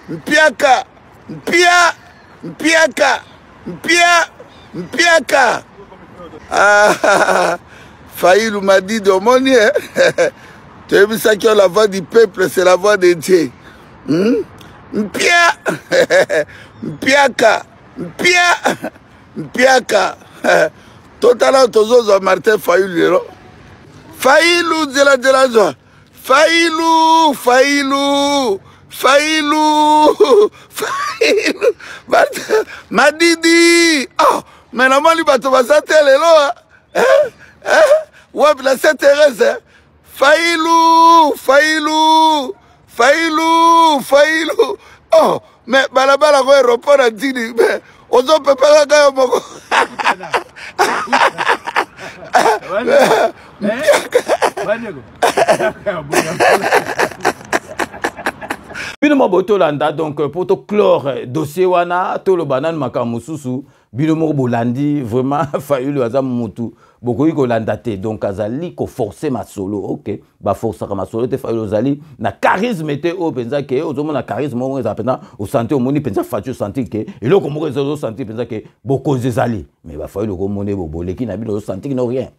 Mpiaka, Mpiaka. Ah, Faïlou m'a dit de mon hein? Tu as vu ça que la voix du peuple, c'est la voix de Dieu. Mpiaka. Totalement, tous les Martin Faïlou. Faïlou, de la joie. Faïlou. Madidi. Oh, mais la mali bato basate lelo. Ouais, la c'est Thérèse. Faïlou. Oh, mais balabala ko aéroport a dit mais ozo peut pas gagner moko. Bino moboto landa donc pour to clore dossier wana to le banane makamususu bino mo bolandi vraiment failli le azam mutu boko ko landa te donc azali ko forcer ma solo OK ba forcer ma solo te failli ozali na charisme te o penza ke ozomo na charisme mo za penza o santé o moni penza fatu santé ke et loko mo zo santé penza ke boko zali mais ba failli ko moni bo boleki na bino santé no rien.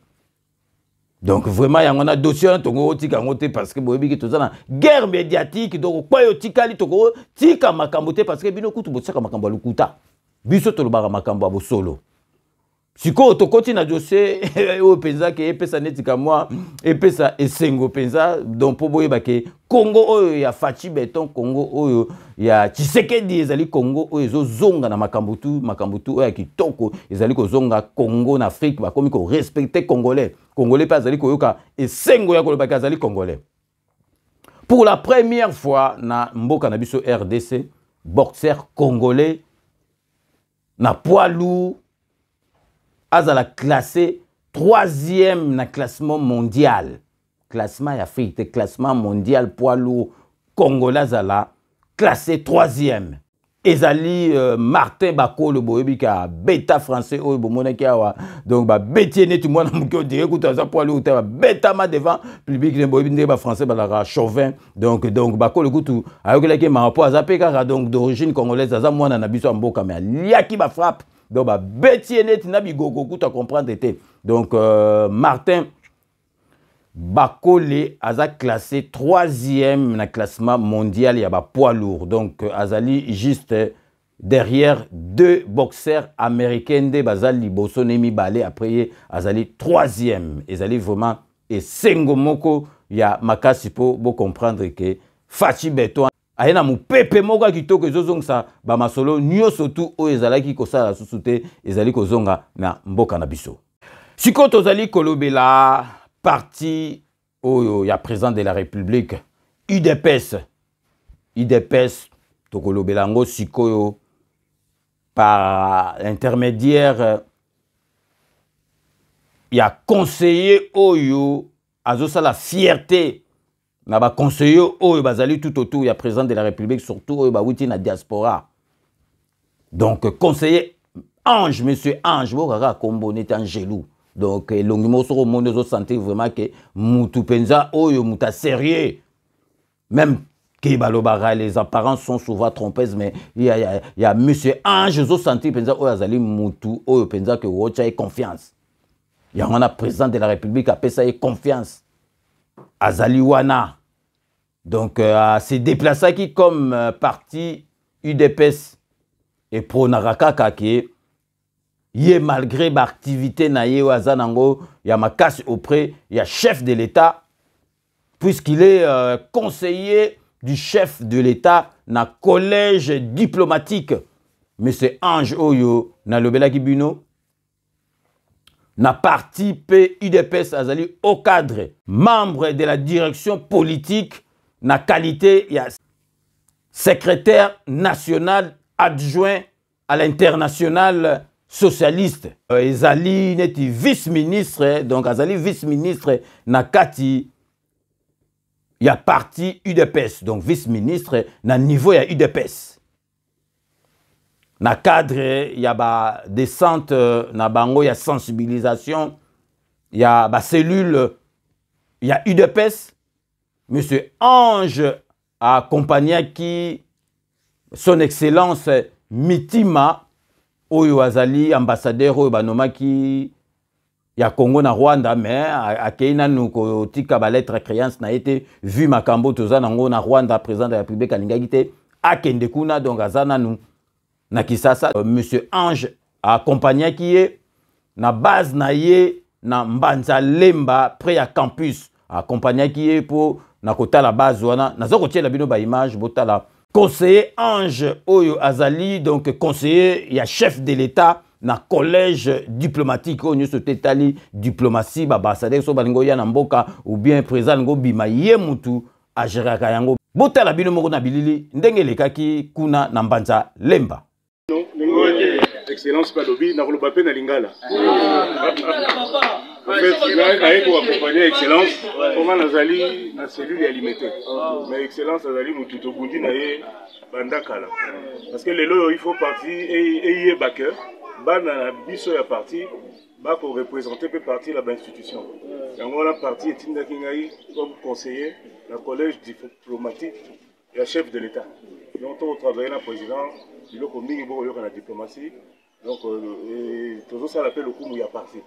Donc vraiment il y a un dossier tongo tika ngote parce que boyebi ki tozana guerre médiatique donc kwa yo tikali toko tika makambote parce que bino kutu botsaka makambo lukuta biso to lobaka makambo abo solo siko to continue na dossier o penza ke epesa netika moi epesa esengo penza donc po boyeba ke Congo oyo ya Fachi Beton Congo oyo ya Tshisekedi ezali Congo oyo zo zonga na makambutu oyo ya kitoko ezali ko zonga Congo na Afrique ba komi ko respecter congolais pa ezali ko yoka esengo ya koloba ka ezali congolais. Pour la première fois na mboka na biso RDC boxeur congolais na poids lourd azala classé 3e na classement mondial. Classement Afrique, classement mondial poids lourd congolais azala classé 3e. Ezali Martin Bakolo boyebika bêta français oyo bomonaki awa donc ba betiene tout mwana muko dire kuta za poids lourd ta bêta ma devant public ne boyebi ndeba français balaka chauvin donc Bakolo kutu ayokelaki ma rapport azapeka donc d'origine congolaise aza mwana na biso mboka mais liaki ba frappe donc ba betiene tina bigogo kuta comprendre était donc Martin Bakole a classé 3e na classement mondial ya ba poids lourd donc azali juste derrière 2 boxeurs américains de bazali bosonemi balé après azali 3e ezali vraiment et sengo moko ya makasi po bo comprendre que Fachi Beton ayena mu pepe moko kitoko ezozongsa ba masolo nyoso tu o ezalaki ko sala susute ezali ko zonga na mboka na biso sikoto zali kolobela parti oyo ya président de la République UDPS tokolobela ngo sikoyo par intermédiaire ya conseiller oyo azosa la fierté na ba conseiller oyo bazali tout autour ya président de la République surtout oyo ba wuti na diaspora donc conseiller Ange monsieur Ange bokaka kombo neti Angelou. Donc, l'ongimo sur le monde, sentir vraiment que Moutou Penza, oyo Mouta sérieux. Même que les apparences sont souvent trompeuses, mais il y a monsieur Ange, zo sentir Penza, oyo Azali Moutou, oyo Penza que Wocha ait confiance. Il y a un président de la République à Pesa ait confiance. Azali Wana. Donc, c'est déplacé qui comme parti UDPS et pro Narakaka qui est malgré l'activité na ye wazanango ya makasi auprès ya chef de l'État puisqu'il est conseiller du chef de l'État na collège diplomatique monsieur Ange Oyo na lobela kibino na parti P UDPS azali au cadre membre de la direction politique na qualité ya secrétaire national adjoint à l'international socialiste. Ezali neti vice-ministre, donc azali vice-ministre na kati ya parti UDPS, donc vice-ministre na niveau ya UDPS. Na cadre ya ba descente na bango ya sensibilisation, ya ba cellule ya UDPS, monsieur Ange accompagné qui son excellence Mitima oyo azali ambassadeur oyo banomaki ya Congo na Rwanda mais akeina nuko tika ba lettre créance na été vu makambo toza nango na Rwanda président de la République alingaki te akende kuna donc azana nu na Kisasa monsieur Ange accompagné qui est na base na ye na Mbanza Lemba près ya campus accompagné qui est pour na kota la base wana nazoko tiela bino ba image botala conseiller Ange Oyo Azali, donc conseiller, il y a chef de l'État na collège diplomatique, on y tali diplomatie, ambassadeur so balingo ya namboka ou bien président ngo bima yemutu a gérer kayango. Bota la bino moko na bilili ndenge lekaki kuna na Mbanza Lemba. Excellence Palobi, na Rolobapé na Lingala. En fait, pour accompagner Excellence, comment Nazali, na cellule alimentée. Mais Excellence Nazali, Moututo Goudi, na Bandakala. Parce que les lots, il faut partir et y est backer. Bana biso ya parti, ba pour représenter peu parti la institution. Yango la parti est Tinda Kingaï comme conseiller, le collège diplomatique et chef de l'État. Donc on travaille la président, il a commis la diplomatie. Donc toujours ça l'appelle le coup où il y a parti.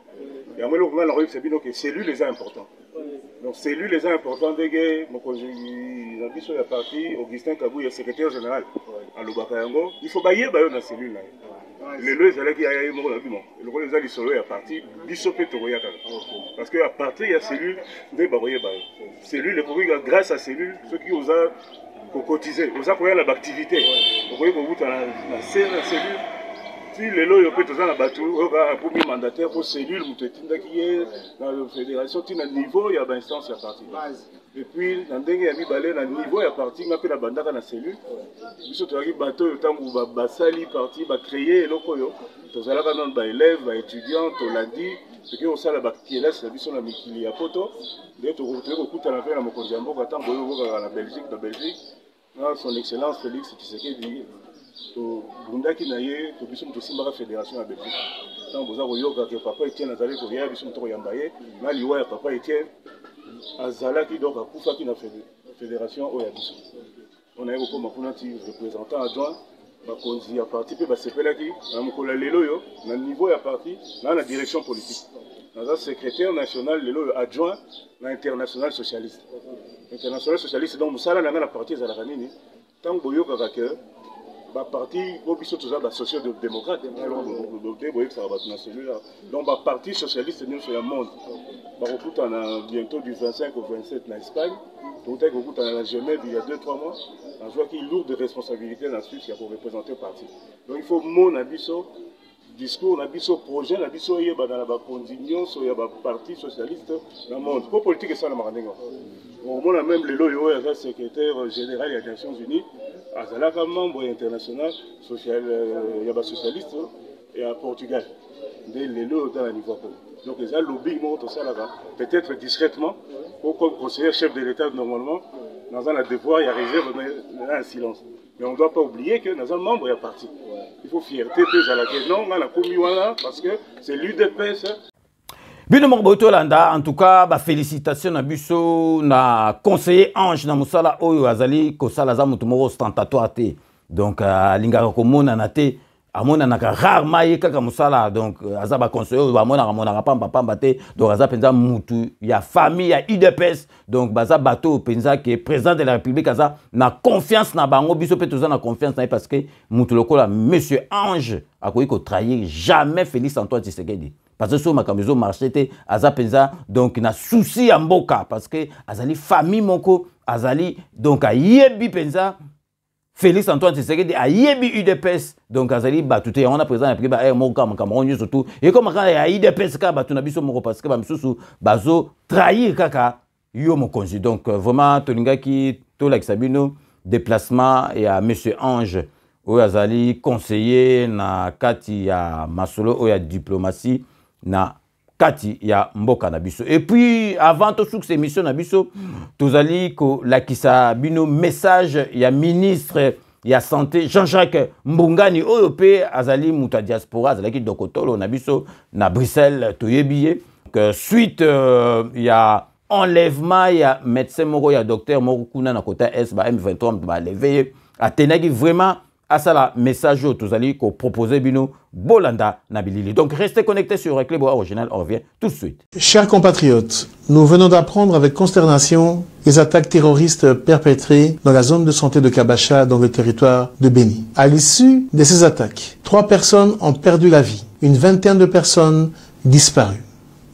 Et en même temps, c'est bien que c'est lui les importants. Donc c'est lui les importants des gars. La biso ya parti, Augustin Kabou est secrétaire général à Lubakayango. Il faut bailler dans la cellule là. Les lois qui a eu mon argument. Le rôle des solo est parti, bisope Toroya. Parce qu'à partir il y a cellule de Baroye Baye. Cellule, les produits grâce à cellule, ceux qui osent cotiser, osent quoi l'activité. Vous voyez que vous avez la cellule. Si les lois peuvent être battus, un premier mandataire pour cellule, vous êtes dans la fédération, à niveau, il y a une instance à partir. Et puis, dans le niveau, il y a parti, on appelle la bande dans la cellule. Nous avons un bateau, le où on va sali parti, on va créer le coyo. Nous avons des élèves, des étudiants, on l'a dit. Ce qui est aussi la bactérie, c'est la mission de la poto. Nous avons beaucoup de la Mokondiambo, en Belgique. Son Excellence Félix Tshisekedi. Bunda qui naie, que bisum to simba fédération à Belgique. Tant vous avez yoga que papa Etienne Azali ko ya bisum to yambaye, na liwa ya papa Etienne Azala qui donc a kufa qui na fédération au ya bisum. On a eu comme un représentant adjoint, ba konzi a parti pe ba sepela qui na mukola lelo yo, na niveau ya parti, na la direction politique. Dans un secrétaire national lelo adjoint na international socialiste. International socialiste donc musala na la partie za la ranini. Tant boyoka que ba parti obiso toza ba social-démocrate donc ba parti socialiste nous sur le monde ba okuta na bientôt du 25 au 27 en Espagne donc okuta na Genève il y a 2-3 mois on voit qu'il lourd de responsabilité dans Suisse pour représenter le parti donc il faut mon abiso discours nabiso projet nabiso yeba dans la condition so ya ba parti socialiste dans le monde pour politique ça na marandengo au monde même le loyo est secrétaire général des Nations Unies Azalaka membre international social, socialiste et à Portugal. Dès les lots dans le niveau. Donc les lobby peut-être discrètement, au conseiller chef de l'État normalement, dans un devoir, il y a réserve, un silence. Mais on ne doit pas oublier que dans un membre, il y a parti. Il faut fierté, non, on a commis parce que c'est l'UDPS. Bino Morboto Landa, en tout cas, félicitations à Busso, na conseiller Ange na Musala Oyo Azali, Kosala Zamutumoro ostentatoire. Donc, Linga Komona Nate, Amona Naka rarement Kaka Musala, donc, Azaba conseiller, Amona Ramona Pamba Te, donc Azaba Penza Moutou, il y a famille, il y a UDPS, donc Baza Bato Penza qui est président de la République, Aza, na confiance na Bango, Busso Petoza na confiance parce que Moutou Lokola, Monsieur Ange, a quoi qu'on trahir jamais Félix Antoine Tshisekedi. Parce que sur ma camiso marché aza penza donc na souci en boka parce que azali famille moko azali donc a yebi penza Félix Antoine Tshisekedi a yebi UDPS donc azali batute on a présent la priba air moka Cameroun surtout et comme quand a UDPS ka batuna biso moko parce que ba misusu bazo trahir kaka yo mokonzi donc vraiment tolinga ki to la Sabino déplacement et à monsieur Ange oyo azali conseiller na kati ya masolo oyo ya diplomatie na kati ya mboka na biso. Et puis avant tout cette émission na biso tozali ko lakisa bino message ya ministre ya santé Jean-Jacques Mbungani oyo pe azali muta diaspora azali dokotolo na biso na Bruxelles toyebiye que suite ya enlèvement ya médecin moko ya docteur moko kuna na kota S ba M23 ba lever atenaki vraiment à ça la message au Tozali qu'on proposait bino Bolanda Nabilili. Donc restez connectés sur Reclebo Original, on revient tout de suite. Chers compatriotes, nous venons d'apprendre avec consternation les attaques terroristes perpétrées dans la zone de santé de Kabacha dans le territoire de Béni. À l'issue de ces attaques, 3 personnes ont perdu la vie, une vingtaine de personnes disparues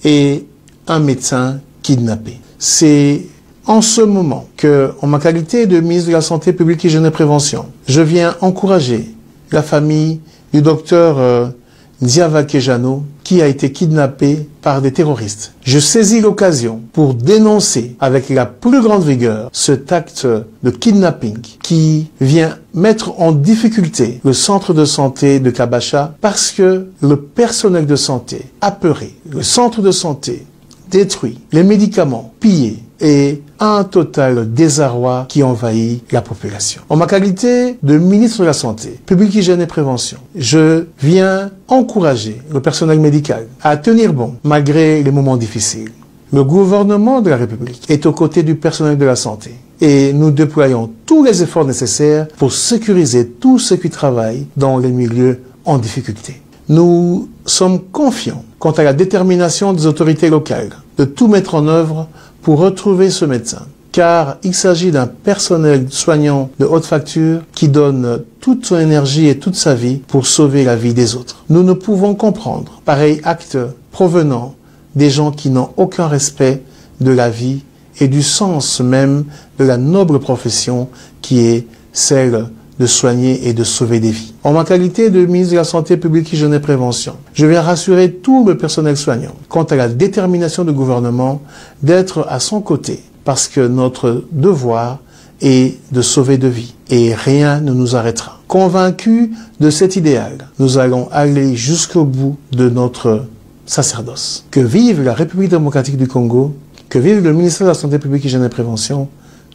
et un médecin kidnappé. C'est en ce moment que, en ma qualité de ministre de la Santé publique, Hygiène et Prévention, je viens encourager la famille du docteur Ndiava Kejano qui a été kidnappé par des terroristes. Je saisis l'occasion pour dénoncer avec la plus grande vigueur cet acte de kidnapping qui vient mettre en difficulté le centre de santé de Kabasha parce que le personnel de santé apeuré, le centre de santé détruit, les médicaments pillés et un total désarroi qui envahit la population. En ma qualité de ministre de la Santé, Publique, Hygiène et Prévention, je viens encourager le personnel médical à tenir bon malgré les moments difficiles. Le gouvernement de la République est aux côtés du personnel de la santé et nous déployons tous les efforts nécessaires pour sécuriser tous ceux qui travaillent dans les milieux en difficulté. Nous sommes confiants quant à la détermination des autorités locales de tout mettre en œuvre pour retrouver ce médecin, car il s'agit d'un personnel soignant de haute facture qui donne toute son énergie et toute sa vie pour sauver la vie des autres. Nous ne pouvons comprendre pareil acte provenant des gens qui n'ont aucun respect de la vie et du sens même de la noble profession qui est celle de soigner et de sauver des vies. En ma qualité de ministre de la Santé publique, Hygiène et Prévention, je viens rassurer tout le personnel soignant quant à la détermination du gouvernement d'être à son côté parce que notre devoir est de sauver de vies et rien ne nous arrêtera. Convaincus de cet idéal, nous allons aller jusqu'au bout de notre sacerdoce. Que vive la République démocratique du Congo, que vive le ministère de la Santé publique, Hygiène et Prévention.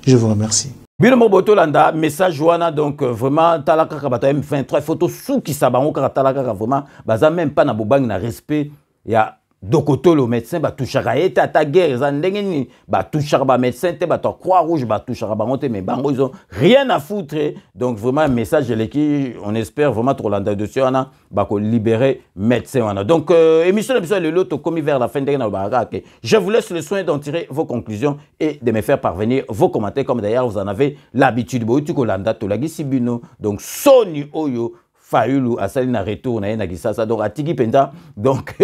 Je vous remercie. Bino Moboto Landa, message wana donc vraiment talaka kabata M23 photo sous qui sabango talaka vraiment baza même pas na bobang na respect ya dokoto le médecin ba touchaka ete ata guerre za ndenge ni ba touchaka ba médecin te ba to croix rouge ba touchaka bango te mais bango ils ont rien à foutre donc vraiment message qui on espère vraiment trop Landa dessus wana ba ko libérer médecin wana donc émission d'épisode le lot commis vers la fin de na ba que je vous laisse le soin d'en tirer vos conclusions et de me faire parvenir vos commentaires comme d'ailleurs vous en avez l'habitude botu ko Landa to lagi sibino donc Sony Oyo Fayulu asali na retour na kisasa donc atiki penza donc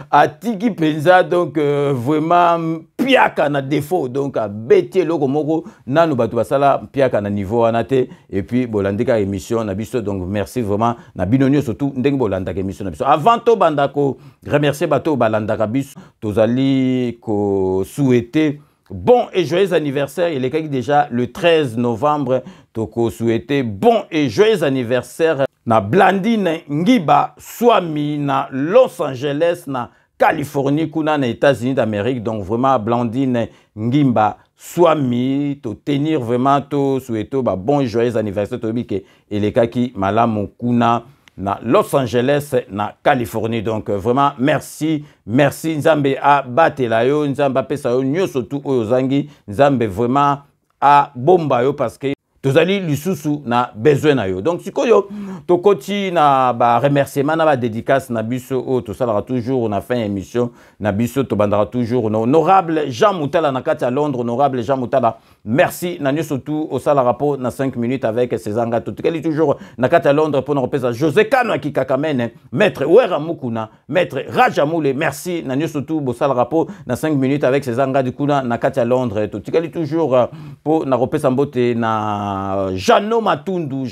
atiki penza donc vraiment piaka na défaut donc a beti loko moko nanu batu basala piaka na niveau anate et puis bolandika émission na biso donc merci vraiment na binonio surtout ndenge bolandaka émission na biso avant to bandako remercier bato balandaka biso tozali ko souhaiter bon et joyeux anniversaire. Il est déjà le 13 novembre. Toko souhaiter bon et joyeux anniversaire na Blandine Ngiba Swami na Los Angeles na Californie kuna na États-Unis d'Amérique. Donc vraiment Blandine Ngimba Swami to tenir vraiment to souhaiter bon et joyeux anniversaire to bike eleka ki malamu kuna na Los Angeles na Californie. Donc vraiment merci Nzambe a batela yo Nzambe pesa yo nyoso tu oyozangi Nzambe vraiment a bomba yo parce que tozali lisusu na besoin na yo. Donc sikoyo tokoti na ba remerciement na ba dédicace na biso o to salara toujours on a fait émission na biso to bandara toujours honorable Jean Moutala na kati à Londres. Honorable Jean Moutala merci na nyo surtout au salara po na 5 minutes avec ses angato tukeli toujours na kati à Londres pour nous repesa José Kano ki kakamene maître Wera Mukuna maître Rajamoule merci na nyo surtout bo salara po na 5 minutes avec ses angato kuna na kati à Londres tukeli toujours pour na repesa mbote na Jano Matundu,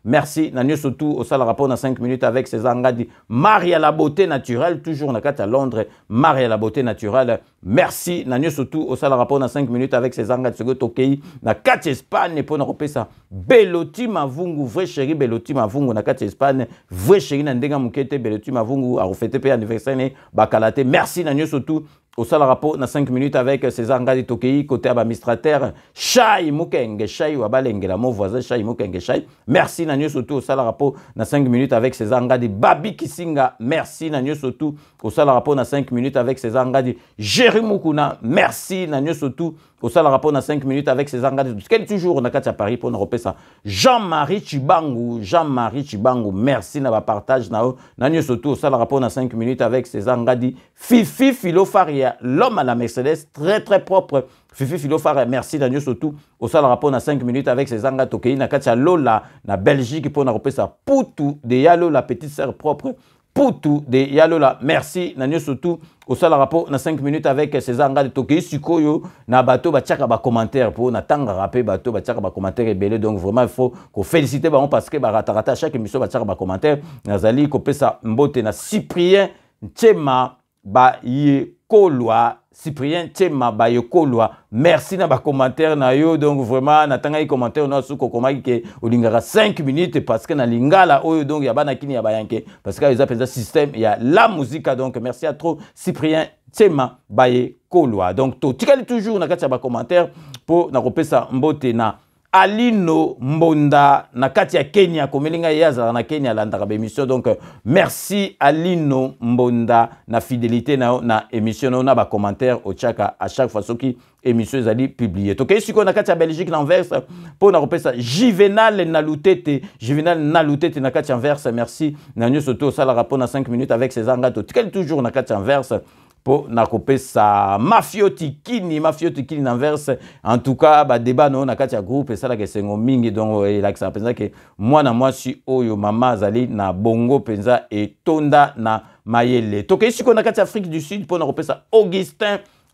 merci. Nanyo surtout au salle rapport dans 5 minutes avec ses angadi. Maria la beauté naturelle, toujours na à Londres. Maria la beauté naturelle, merci. Nanyo surtout au salle rapport dans 5 minutes avec ses angadi. Ce que tokei na 4 Espagne pour nous repérer ça. Beloti Mavungu, vrai chéri Beloti Mavungu na 4 Espagne. Vrai chéri Nandenga Mukete Beloti Mavungu a refêté pe anniversaire ne bakalate. Merci Nanyo surtout. Au salle rapport dans 5 minutes avec César Ngadi Tokei, côté administrateur, Chai Mukenge, Chai Wabalengela, mon voisin Chai Mukenge, Chai. Merci Nanyo surtout au salle rapport dans 5 minutes avec César Ngadi, Babi Kisinga, merci Nanyo surtout au salle rapport dans 5 minutes avec César Ngadi, Jerry Mukuna, merci Nanyo surtout au salle rapport dans 5 minutes avec César Ngadi. Quel toujours on a qu'à Paris pour nous repérer ça. Jean-Marie Chibangu, merci na partage nao. Nanyo surtout au salle rapport dans 5 minutes avec César Ngadi, Fifi Philofaria. L'homme à la Mercedes, très propre. Fifi Philofare, merci Daniel surtout. Au salle rapport na 5 minutes avec ses angas tokei. Na katia Lola, na Belgique pour na repérer ça. Poutou de Yalo, la petite sœur propre. Poutou de Yalola, merci Daniel surtout. Au salle rapport na 5 minutes avec ses angas de tokei. Sikoyo, na bateau, bachaka ba commentaire pour na tanga rappé bateau, bachaka ba commentaire et belé. Donc vraiment, il faut qu'on félicite parce que ba ratarata chaque émission bachaka ba commentaire. Nazali, qu'on peut ça mbote na Cyprien. Tchema ba ye kolwa Cyprien Tchema ba ye kolwa. Merci na ba commentaire na yo donc vraiment natanga i commentaire na su kokoma ke olingara 5 minutes parce que na lingala oyo donc ya bana kini ya bayanke parce que ils appellent ça système il y a la musique donc merci à trop Cyprien Tchema ba ye kolwa. Donc to tikali toujours na kati ya ba commentaire pour na kopesa mbote na Alino Mbonda na kati ya Kenya komelinga yaza na Kenya landaka ba émission donc merci Alino Mbonda na fidélité na émission na ba commentaire au chaka à chaque fois soki émission ezali publié. To siko na kati ya Belgique na Anvers pour na repesa Juvenal na Lutete na kati ya Anvers merci na nyoso to sala rapport na 5 minutes avec César Ngato tikali toujours na kati ya Anvers pour na kopesa mafioti kini na verse en tout cas ba débat no na kati ya groupe ça la que sengo mingi donc la que ça pensa que moi na mwasi oyo mama zali na bongo penza et tonda na mayele to kesi ko na kati ya Afrique du Sud pour na kopesa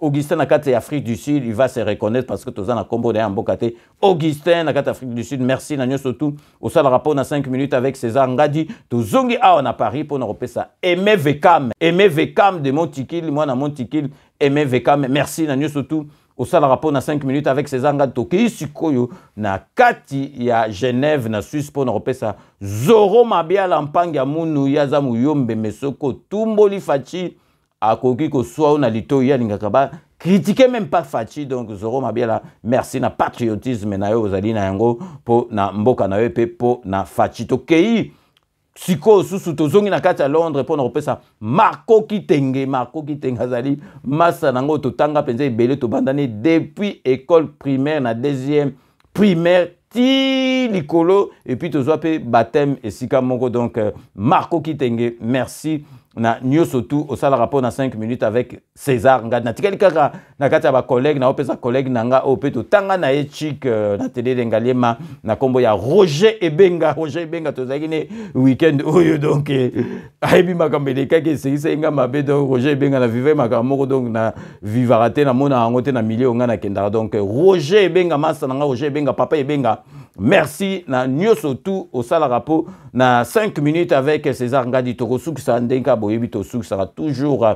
Augustin na kati ya Afrique du Sud, il va se reconnaître parce que tu as un combo de Mbokate. Augustin na kati Afrique du Sud, merci na nyo surtout. Au sal rapport na 5 minutes avec César Ngadi. Tu zongi a on a Paris pour nous repérer ça. Aimé Vekam de Montikil, moi na Montikil, Aimé Vekam, merci na nyo surtout. Au sal rapport na 5 minutes avec César Ngadi. Toki sikoyo na kati ya Genève na Suisse pour nous repérer ça. Zoro mabia lampanga munu yaza muyombe mesoko tumboli fachi. A koki ko soit on a lito ya lingakaba critiquer même pas Fachi donc Zoro Mabiela merci na patriotisme na yo ozali na yango po na mboka na yo pe po na Fachi to kei siko susu to zongi na kati ya Londres po na repesa Marco Kitenge azali masa nango to tanga penza ebele to bandane depuis école primaire na deuxième primaire ti likolo et puis to zwa pe baptême et sika moko donc Marco Kitenge merci na nyoso tout au sala rapport na 5 minutes avec César Ngadi na tikali kaka na kati ya ba collègue na opesa collègue nanga opeto tanga na etchik na télé d'Engaliema na kombo ya Roger Ebenga to zakine weekend oyo donc aibi makambele kake c'est inga mabe donc Roger Ebenga na vivre makamoko donc na vivarate na mona angote na milieu nga na kendara donc Roger Ebenga masa nanga Roger Ebenga papa Ebenga merci na nyoso tout au sala rapport na 5 minutes avec César Ngadi Tokosuki Sandenka boyebi Tokosuki sera toujours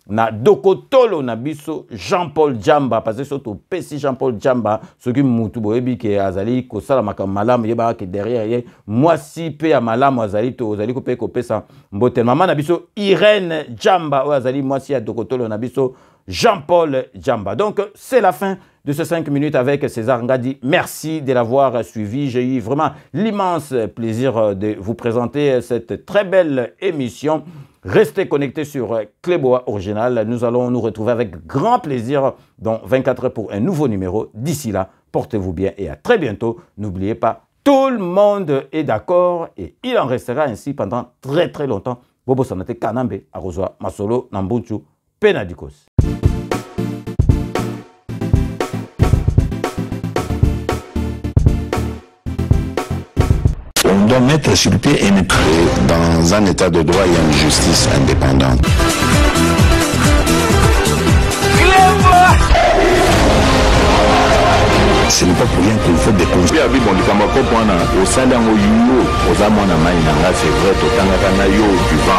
na dokotolo na biso Jean-Paul Djamba parce que surtout pesi Jean-Paul Djamba ce qui mutu boyebi ke azali ko sala makamalam yeba ke derrière ye moi si pe ya malamu azali to azali ko pe ko pesa mbotel mama na biso Irène Djamba o azali moi si ya dokotolo na biso Jean-Paul Djamba. Donc c'est la fin de ces 5 minutes avec César Ngadi. Merci de l'avoir suivi. J'ai eu vraiment l'immense plaisir de vous présenter cette très belle émission. Restez connectés sur Cléboa Original. Nous allons nous retrouver avec grand plaisir dans 24 heures pour un nouveau numéro. D'ici là, portez-vous bien et à très bientôt. N'oubliez pas, tout le monde est d'accord et il en restera ainsi pendant très très longtemps. Bobo Sanate Kanambe, Arozwa, Masolo, Nambunchu, Penadikos. On doit mettre sur pied et dans un état de droit, il y a une justice indépendante. Ce n'est pas pour rien qu'il faut déconstruire. C'est vrai, tu vas en